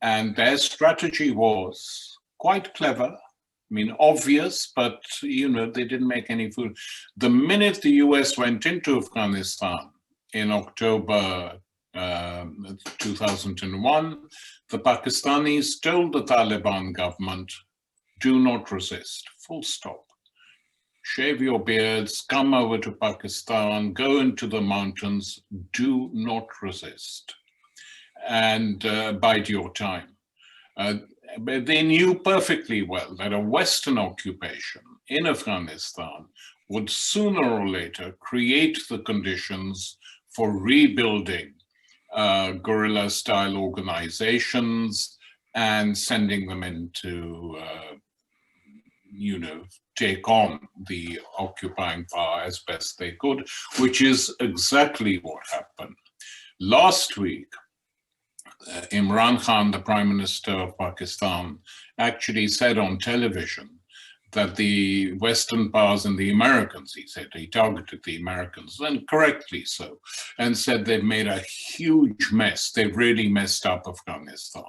And their strategy was quite clever, I mean, obvious, but, you know, they didn't make any fool. The minute the US went into Afghanistan in October 2001, the Pakistanis told the Taliban government, do not resist, full stop. Shave your beards, come over to Pakistan, go into the mountains, do not resist, and bide your time. But they knew perfectly well that a Western occupation in Afghanistan would sooner or later create the conditions for rebuilding guerrilla-style organizations and sending them into, you know, take on the occupying power as best they could, which is exactly what happened. Last week, Imran Khan, the Prime Minister of Pakistan, actually said on television that the Western powers and the Americans, he said, he targeted the Americans, and correctly so, and said they've made a huge mess. They've really messed up Afghanistan.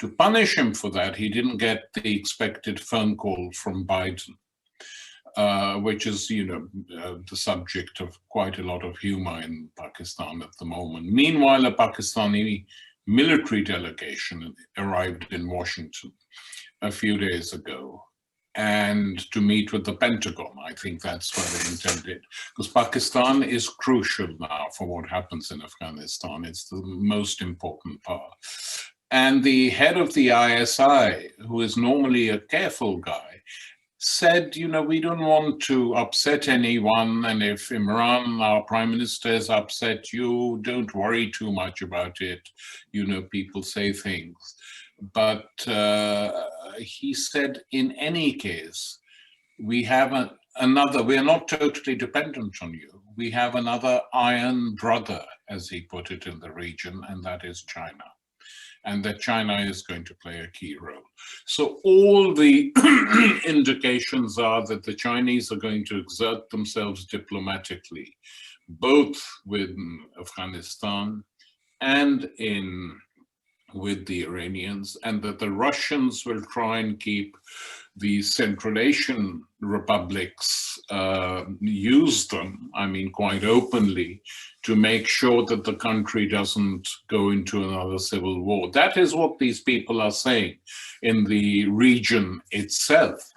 To punish him for that, he didn't get the expected phone call from Biden, which is, you know, the subject of quite a lot of humor in Pakistan at the moment. Meanwhile, a Pakistani military delegation arrived in Washington a few days ago, and to meet with the Pentagon. I think that's what they intended, because Pakistan is crucial now for what happens in Afghanistan. It's the most important power. And the head of the ISI, who is normally a careful guy, said, you know, we don't want to upset anyone, and if Imran, our prime minister, has upset you, don't worry too much about it. You know, people say things. But he said, in any case, we have we are not totally dependent on you. We have another iron brother, as he put it, in the region, and that is China. And that China is going to play a key role. So all the indications are that the Chinese are going to exert themselves diplomatically, both with Afghanistan and with the Iranians, and that the Russians will try and keep the Central Asian republics, use them, I mean, quite openly, to make sure that the country doesn't go into another civil war. That is what these people are saying in the region itself.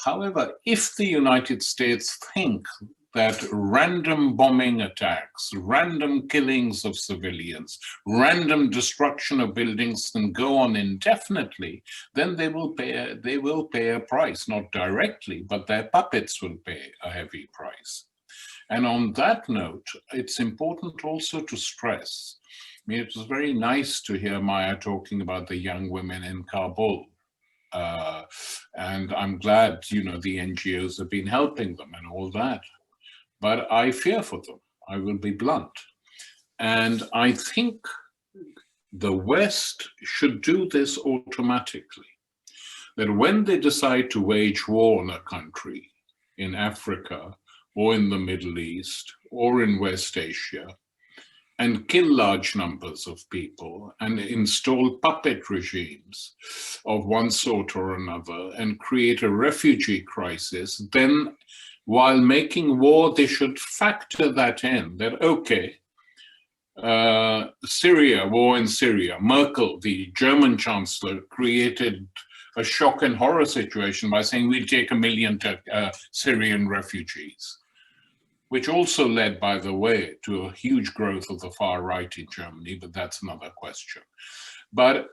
However, if the United States think that random bombing attacks, random killings of civilians, random destruction of buildings can go on indefinitely, then they will pay a price, not directly, but their puppets will pay a heavy price. And on that note, it's important also to stress, I mean, it was very nice to hear Maya talking about the young women in Kabul. And I'm glad, you know, the NGOs have been helping them and all that. But I fear for them, I will be blunt. And I think the West should do this automatically. That when they decide to wage war on a country in Africa or in the Middle East or in West Asia and kill large numbers of people and install puppet regimes of one sort or another and create a refugee crisis, then while making war, they should factor that in, that, okay, Syria, war in Syria, Merkel, the German chancellor, created a shock and horror situation by saying we'll take 1 million Syrian refugees, which also led, by the way, to a huge growth of the far right in Germany, but that's another question. But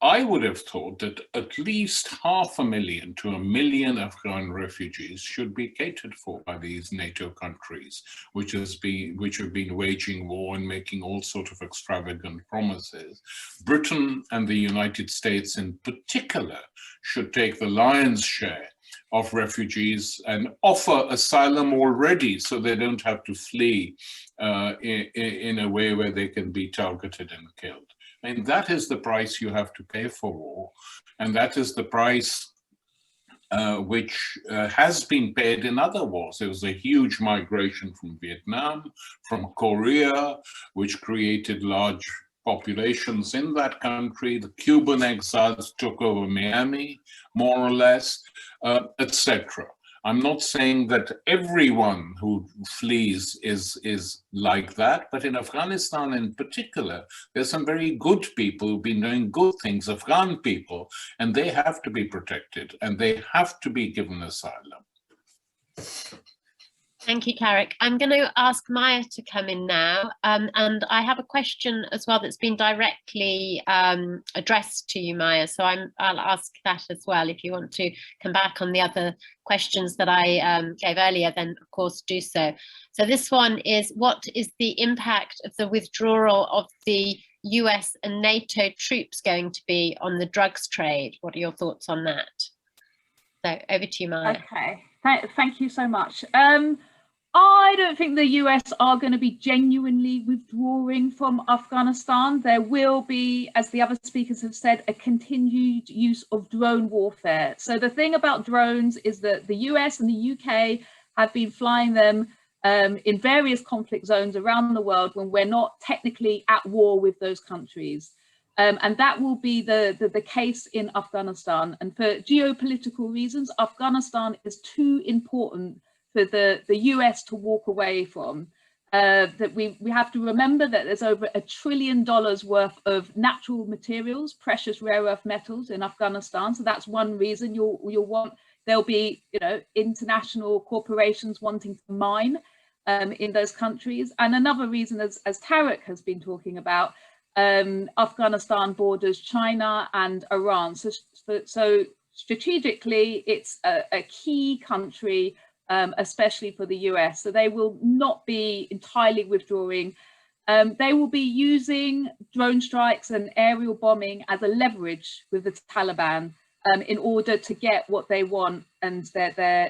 I would have thought that at least 500,000 to 1 million Afghan refugees should be catered for by these NATO countries, which have been waging war and making all sorts of extravagant promises. Britain and the United States in particular should take the lion's share of refugees and offer asylum already so they don't have to flee in a way where they can be targeted and killed. And that is the price you have to pay for war. And that is the price which has been paid in other wars. There was a huge migration from Vietnam, from Korea, which created large populations in that country. The Cuban exiles took over Miami, more or less, etc. I'm not saying that everyone who flees is like that, but in Afghanistan in particular, there's some very good people who've been doing good things, Afghan people, and they have to be protected and they have to be given asylum. Thank you, Tarik. I'm going to ask Maya to come in now, and I have a question as well that's been directly addressed to you, Maya, so I'll ask that as well. If you want to come back on the other questions that I gave earlier, then of course do so. So this one is, what is the impact of the withdrawal of the US and NATO troops going to be on the drugs trade? What are your thoughts on that? So over to you, Maya. Okay, thank you so much. I don't think the US are going to be genuinely withdrawing from Afghanistan. There will be, as the other speakers have said, a continued use of drone warfare. So the thing about drones is that the US and the UK have been flying them in various conflict zones around the world when we're not technically at war with those countries. And that will be the case in Afghanistan. And for geopolitical reasons, Afghanistan is too important for the US to walk away from. That we have to remember that there's over $1 trillion worth of natural materials, precious rare earth metals in Afghanistan. So that's one reason there'll be, you know, international corporations wanting to mine in those countries. And another reason, as Tarik has been talking about, Afghanistan borders China and Iran. So strategically, it's a key country, especially for the US. So they will not be entirely withdrawing. They will be using drone strikes and aerial bombing as a leverage with the Taliban in order to get what they want, and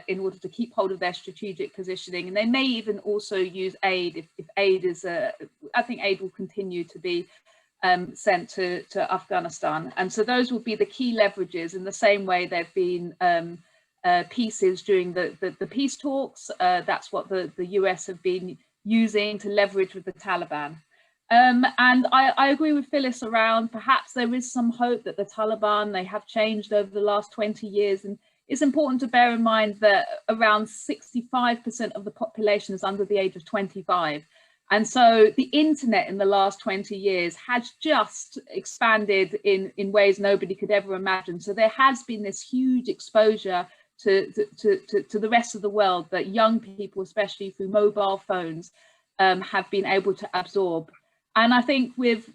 in order to keep hold of their strategic positioning. And they may even also use aid if aid is, I think aid will continue to be sent to Afghanistan. And so those will be the key leverages, in the same way there've been pieces during the peace talks. That's what the US have been using to leverage with the Taliban. And I agree with Phyllis around, perhaps there is some hope that the Taliban, they have changed over the last 20 years. And it's important to bear in mind that around 65% of the population is under the age of 25. And so the internet in the last 20 years has just expanded in ways nobody could ever imagine. So there has been this huge exposure to the rest of the world that young people, especially through mobile phones, have been able to absorb. And I think with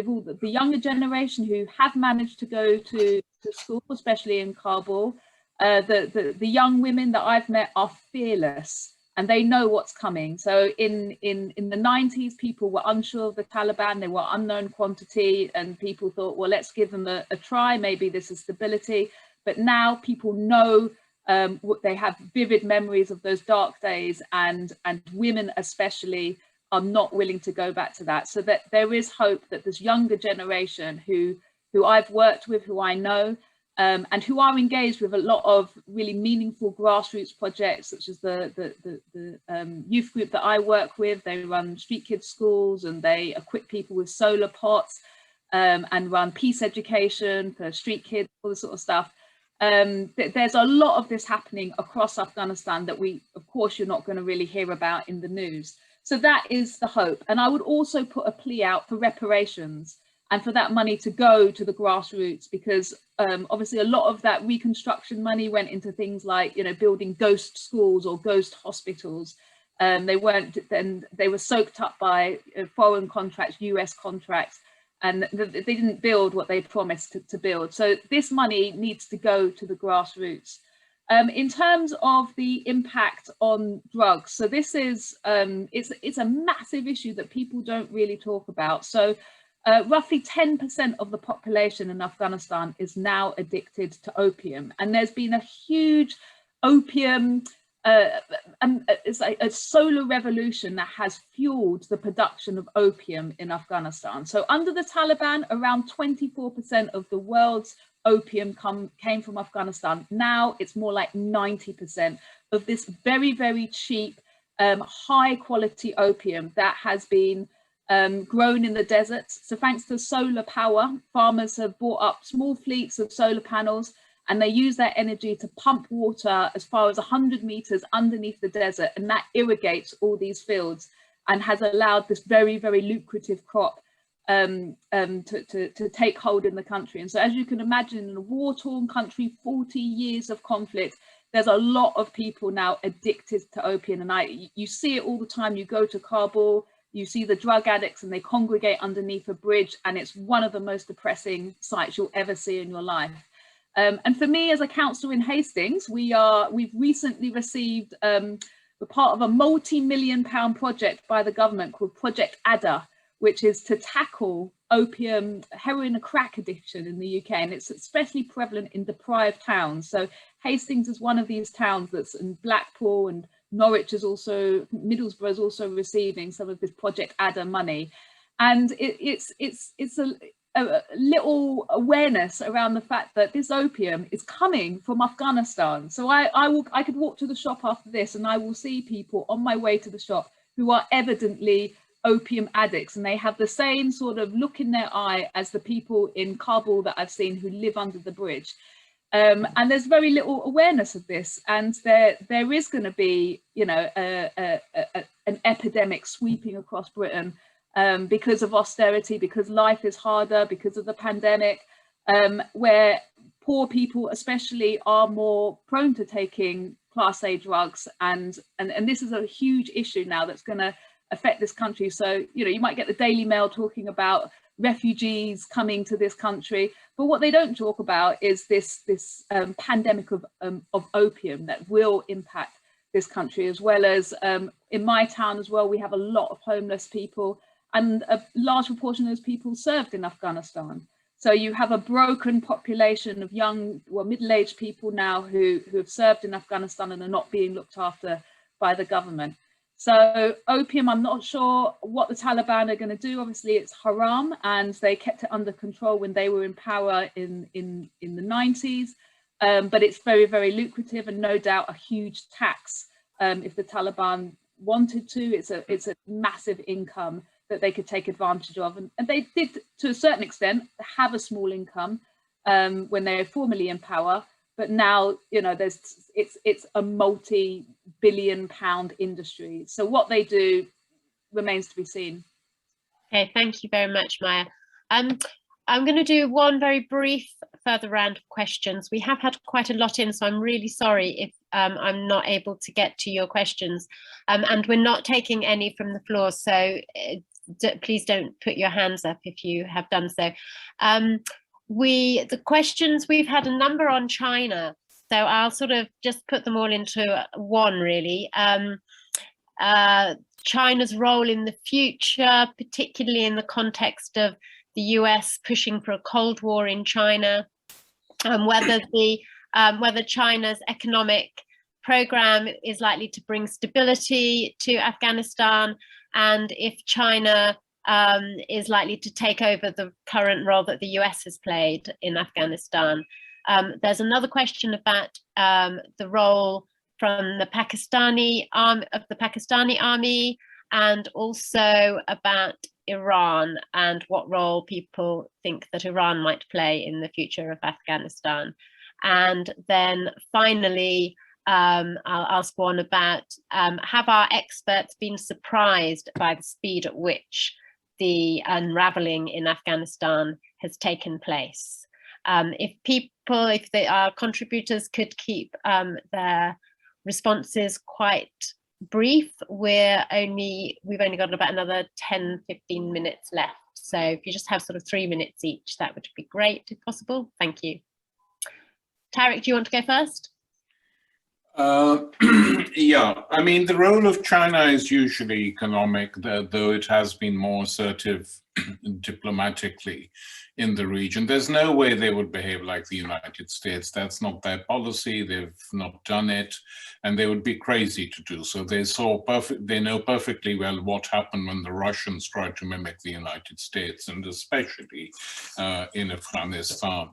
all the younger generation who have managed to go to school, especially in Kabul, the young women that I've met are fearless and they know what's coming. So in the 90s, people were unsure of the Taliban, they were unknown quantity, and people thought, well, let's give them a try, maybe this is stability. But now people know, they have vivid memories of those dark days, and women especially are not willing to go back to that. So that there is hope that this younger generation who I've worked with, who I know, and who are engaged with a lot of really meaningful grassroots projects, such as the youth group that I work with. They run street kids schools and they equip people with solar pots, and run peace education for street kids, all this sort of stuff. There's a lot of this happening across Afghanistan that of course, you're not going to really hear about in the news. So that is the hope. And I would also put a plea out for reparations and for that money to go to the grassroots, because obviously a lot of that reconstruction money went into things like, building ghost schools or ghost hospitals. They were soaked up by foreign contracts, US contracts, and they didn't build what they promised to build. So this money needs to go to the grassroots. In terms of the impact on drugs, so this is it's a massive issue that people don't really talk about. So roughly 10% of the population in Afghanistan is now addicted to opium, and there's been a huge opium it's like a solar revolution that has fueled the production of opium in Afghanistan. So under the Taliban, around 24% of the world's opium came from Afghanistan. Now it's more like 90% of this very, very cheap, high quality opium that has been grown in the deserts. So thanks to solar power, farmers have bought up small fleets of solar panels, and they use that energy to pump water as far as 100 meters underneath the desert, and that irrigates all these fields and has allowed this very, very lucrative crop to take hold in the country. And so, as you can imagine, in a war-torn country, 40 years of conflict, there's a lot of people now addicted to opium, and you see it all the time. You go to Kabul, you see the drug addicts, and they congregate underneath a bridge, and it's one of the most depressing sights you'll ever see in your life. And for me, as a councillor in Hastings, we've recently received we're part of a multi-million-pound project by the government called Project Adder, which is to tackle opium, heroin and crack addiction in the UK, and it's especially prevalent in deprived towns. So Hastings is one of these towns that's in Blackpool, and Norwich is also, Middlesbrough is also receiving some of this Project Adder money, and it's a little awareness around the fact that this opium is coming from Afghanistan. So I could walk to the shop after this, and I will see people on my way to the shop who are evidently opium addicts, and they have the same sort of look in their eye as the people in Kabul that I've seen who live under the bridge. And there's very little awareness of this, and there is going to be, an epidemic sweeping across Britain because of austerity, because life is harder, because of the pandemic, where poor people especially are more prone to taking Class A drugs, and this is a huge issue now that's going to affect this country. So you might get the Daily Mail talking about refugees coming to this country, but what they don't talk about is this pandemic of opium that will impact this country, as well as in my town as well. We have a lot of homeless people, and a large proportion of those people served in Afghanistan. So you have a broken population of young, middle-aged people now who have served in Afghanistan and are not being looked after by the government. So opium, I'm not sure what the Taliban are going to do. Obviously, it's haram, and they kept it under control when they were in power in the 90s. But it's very, very lucrative, and no doubt a huge tax if the Taliban wanted to. It's a massive income that they could take advantage of, and they did to a certain extent have a small income when they were formerly in power, but now it's a multi-billion-pound industry. So what they do remains to be seen. Okay, thank you very much, Maya. I'm going to do one very brief further round of questions. We have had quite a lot in, so I'm really sorry if I'm not able to get to your questions. And we're not taking any from the floor, so please don't put your hands up if you have done so. The questions, we've had a number on China, so I'll sort of just put them all into one, really. China's role in the future, particularly in the context of the US pushing for a Cold War in China, and whether China's economic program is likely to bring stability to Afghanistan, and if China is likely to take over the current role that the US has played in Afghanistan. There's another question about the role from the Pakistani army, and also about Iran and what role people think that Iran might play in the future of Afghanistan. And then finally, I'll ask one about, have our experts been surprised by the speed at which the unraveling in Afghanistan has taken place? If our contributors could keep their responses quite brief, we've only got about another 10-15 minutes left. So if you just have sort of 3 minutes each, that would be great if possible. Thank you. Tarik, do you want to go first? Yeah, I mean, the role of China is usually economic, though it has been more assertive diplomatically in the region. There's no way they would behave like the United States. That's not their policy. They've not done it, and they would be crazy to do so. They know perfectly well what happened when the Russians tried to mimic the United States, and especially in Afghanistan.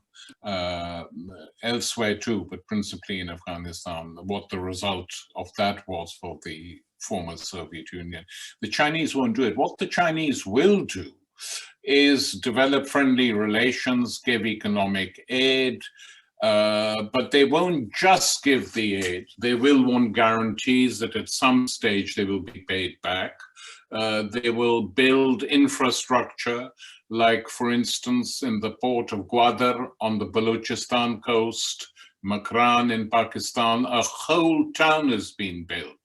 Elsewhere too, but principally in Afghanistan, what the result of that was for the former Soviet Union. The Chinese won't do it. What the Chinese will do is develop friendly relations, give economic aid, but they won't just give the aid. They will want guarantees that at some stage they will be paid back. They will build infrastructure, like, for instance, in the port of Gwadar on the Balochistan coast, Makran in Pakistan, a whole town has been built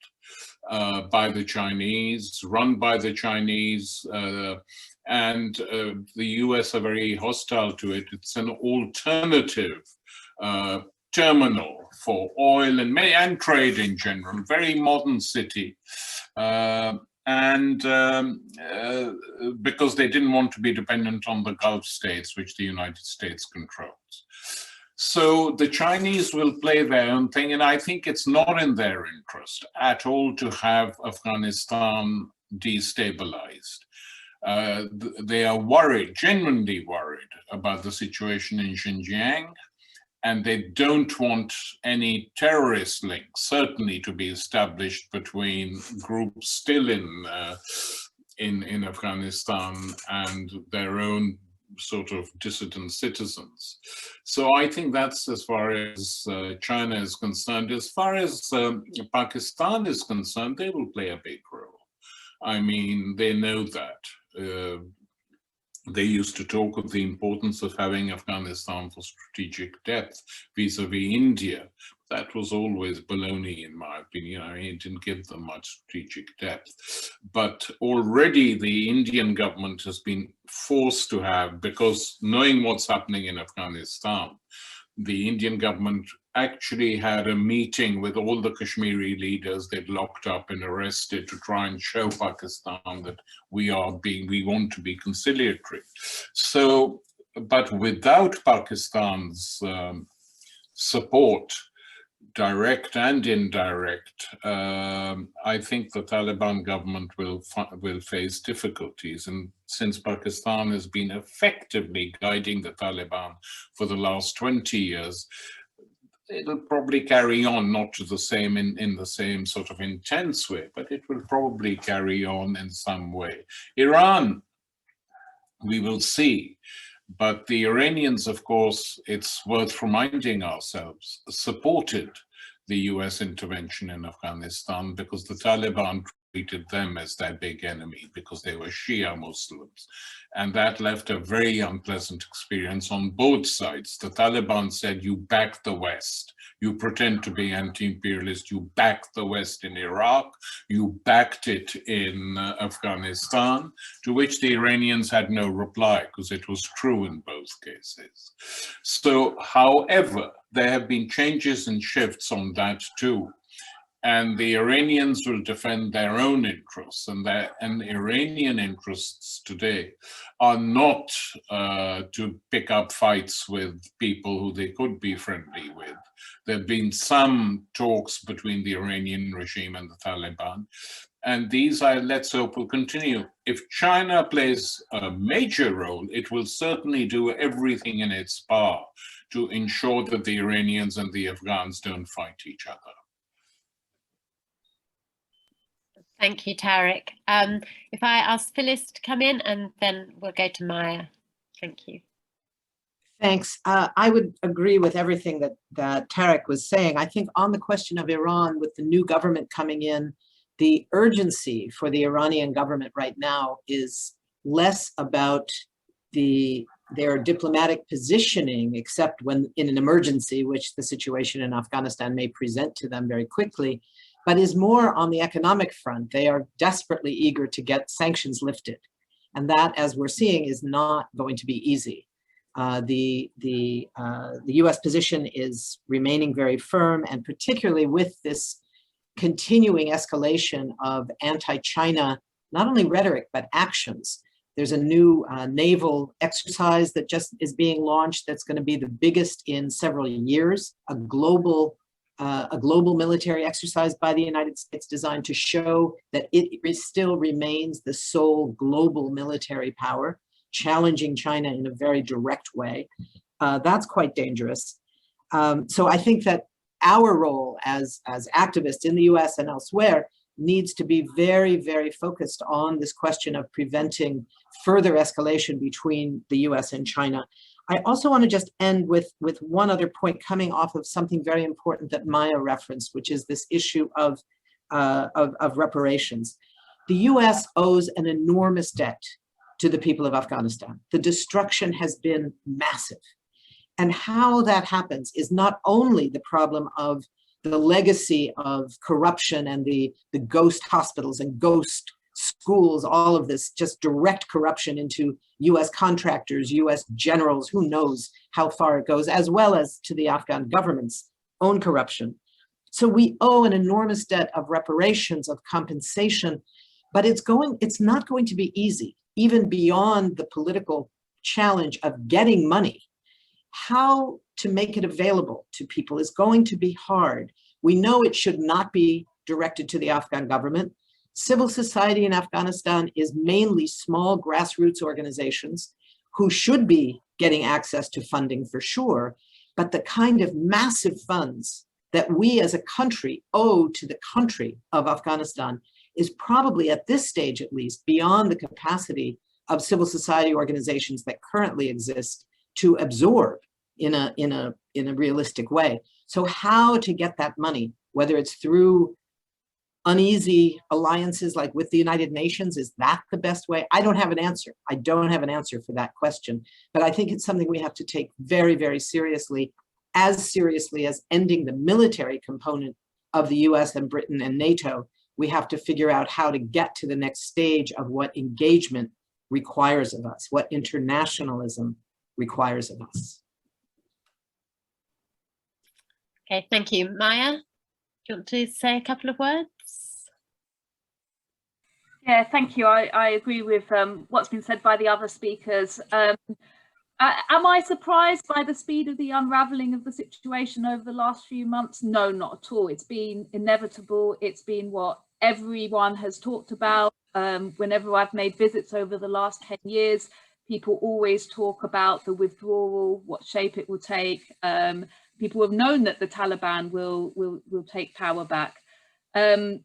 by the Chinese, run by the Chinese, and the US are very hostile to it. It's an alternative terminal for oil and trade in general, very modern city. Because they didn't want to be dependent on the Gulf states, which the United States controls. So the Chinese will play their own thing, and I think it's not in their interest at all to have Afghanistan destabilized. They are worried, genuinely worried, about the situation in Xinjiang, and they don't want any terrorist links, certainly, to be established between groups still in Afghanistan and their own sort of dissident citizens. So I think that's as far as China is concerned. As far as Pakistan is concerned, they will play a big role. I mean, they know that. They used to talk of the importance of having Afghanistan for strategic depth vis-a-vis India. That was always baloney, in my opinion. I mean, it didn't give them much strategic depth. But already the Indian government has been forced to have, because knowing what's happening in Afghanistan, the Indian government actually had a meeting with all the Kashmiri leaders they'd locked up and arrested to try and show Pakistan that we want to be conciliatory. So, but without Pakistan's support, direct and indirect, I think the Taliban government will face difficulties. And since Pakistan has been effectively guiding the Taliban for the last 20 years, it'll probably carry on, not to the same in the same sort of intense way, but it will probably carry on in some way. Iran, we will see. But the Iranians, of course, it's worth reminding ourselves, supported the US intervention in Afghanistan, because the Taliban treated them as their big enemy because they were Shia Muslims. And that left a very unpleasant experience on both sides. The Taliban said, you back the West. You pretend to be anti-imperialist. You back the West in Iraq. You backed it in Afghanistan, to which the Iranians had no reply because it was true in both cases. So, however, there have been changes and shifts on that too. And the Iranians will defend their own interests, and the Iranian interests today are not to pick up fights with people who they could be friendly with. There have been some talks between the Iranian regime and the Taliban, and these, let's hope, will continue. If China plays a major role, it will certainly do everything in its power to ensure that the Iranians and the Afghans don't fight each other. Thank you, Tarik. If I ask Phyllis to come in, and then we'll go to Maya. Thank you. Thanks. I would agree with everything that Tarik was saying. I think on the question of Iran, with the new government coming in, the urgency for the Iranian government right now is less about their diplomatic positioning, except when in an emergency, which the situation in Afghanistan may present to them very quickly, but is more on the economic front. They are desperately eager to get sanctions lifted. And that, as we're seeing, is not going to be easy. The US position is remaining very firm, and particularly with this continuing escalation of anti-China, not only rhetoric, but actions. There's a new naval exercise that just is being launched that's going to be the biggest in several years, a global military exercise by the United States designed to show that it still remains the sole global military power, challenging China in a very direct way. That's quite dangerous. So I think that our role as activists in the US and elsewhere needs to be very, very focused on this question of preventing further escalation between the US and China. I also want to just end with one other point coming off of something very important that Maya referenced, which is this issue of reparations. The US owes an enormous debt to the people of Afghanistan. The destruction has been massive. And how that happens is not only the problem of the legacy of corruption and the ghost hospitals and ghost schools, all of this just direct corruption into US contractors, US generals, who knows how far it goes, as well as to the Afghan government's own corruption. So we owe an enormous debt of reparations, of compensation, but it's not going to be easy, even beyond the political challenge of getting money. How to make it available to people is going to be hard. We know it should not be directed to the Afghan government. Civil society in Afghanistan is mainly small grassroots organizations who should be getting access to funding for sure, but the kind of massive funds that we as a country owe to the country of Afghanistan is probably at this stage, at least, beyond the capacity of civil society organizations that currently exist to absorb in a realistic way. So how to get that money, whether it's through uneasy alliances like with the United Nations, is that the best way? I don't have an answer. I don't have an answer for that question, but I think it's something we have to take very, very seriously as ending the military component of the US and Britain and NATO. We have to figure out how to get to the next stage of what engagement requires of us, what internationalism requires of us. Okay, thank you. Maya, do you want to say a couple of words? Yeah, thank you. I agree with what's been said by the other speakers. Am I surprised by the speed of the unraveling of the situation over the last few months? No, not at all. It's been inevitable. It's been what everyone has talked about. Whenever I've made visits over the last 10 years, people always talk about the withdrawal, what shape it will take. People have known that the Taliban will take power back.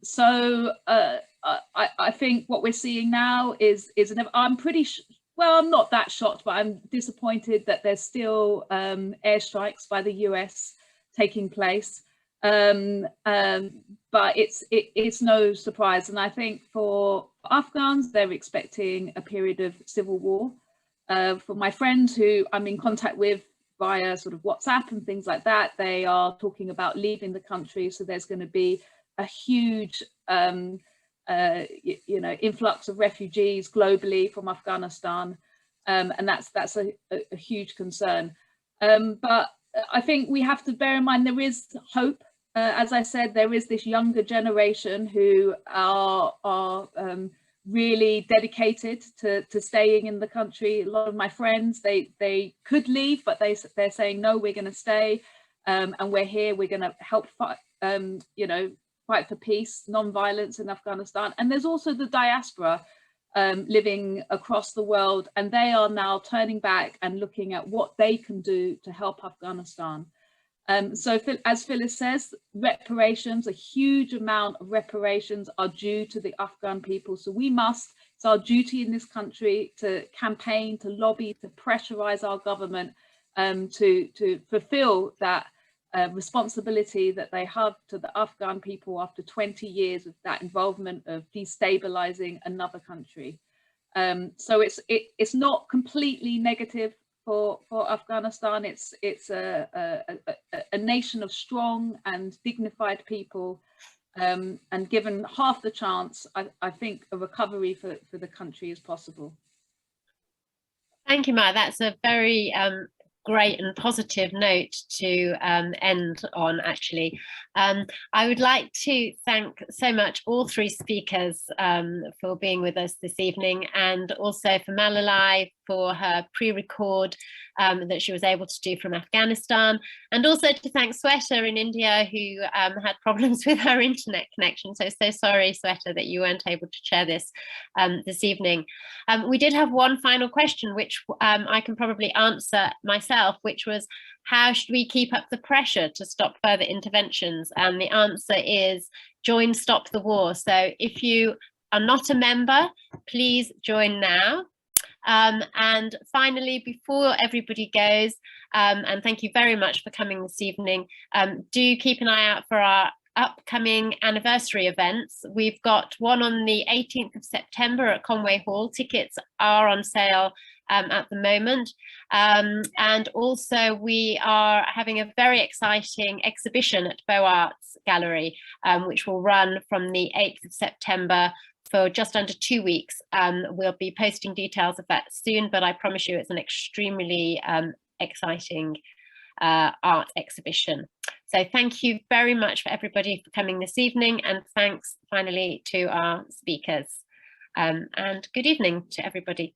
So I think what we're seeing now is I'm pretty well, I'm not that shocked, but I'm disappointed that there's still airstrikes by the US taking place. but it's no surprise. And I think for Afghans, they're expecting a period of civil war. For my friends who I'm in contact with via sort of WhatsApp and things like that, they are talking about leaving the country. So there's going to be a huge influx of refugees globally from Afghanistan, and that's a huge concern. But I think we have to bear in mind there is hope. As I said, there is this younger generation who are really dedicated to staying in the country. A lot of my friends, they could leave, but they're saying no, we're going to stay, and we're here. We're going to help fight, fight for peace, non-violence in Afghanistan. And there's also the diaspora living across the world, and they are now turning back and looking at what they can do to help Afghanistan. So as Phyllis says, reparations, a huge amount of reparations are due to the Afghan people. So it's our duty in this country to campaign, to lobby, to pressurize our government to fulfill that responsibility that they have to the Afghan people after 20 years of that involvement of destabilizing another country. So it's not completely negative for Afghanistan. It's a nation of strong and dignified people, and given half the chance, I think a recovery for the country is possible. Thank you, Maya. That's a very great and positive note to end on, actually. I would like to thank so much all three speakers for being with us this evening, and also for Malalai for her pre-record that she was able to do from Afghanistan, and also to thank Sweta in India, who had problems with her internet connection. So sorry, Sweta, that you weren't able to share this this evening. We did have one final question, which I can probably answer myself, which was, how should we keep up the pressure to stop further interventions? And the answer is join Stop the War. So if you are not a member, please join now. And finally, before everybody goes, and thank you very much for coming this evening, do keep an eye out for our upcoming anniversary events. We've got one on the 18th of September at Conway Hall. Tickets are on sale at the moment, and also we are having a very exciting exhibition at Beaux Arts Gallery, which will run from the 8th of September for just under 2 weeks. We'll be posting details of that soon, but I promise you it's an extremely exciting art exhibition. So thank you very much for everybody for coming this evening, and thanks finally to our speakers, and good evening to everybody.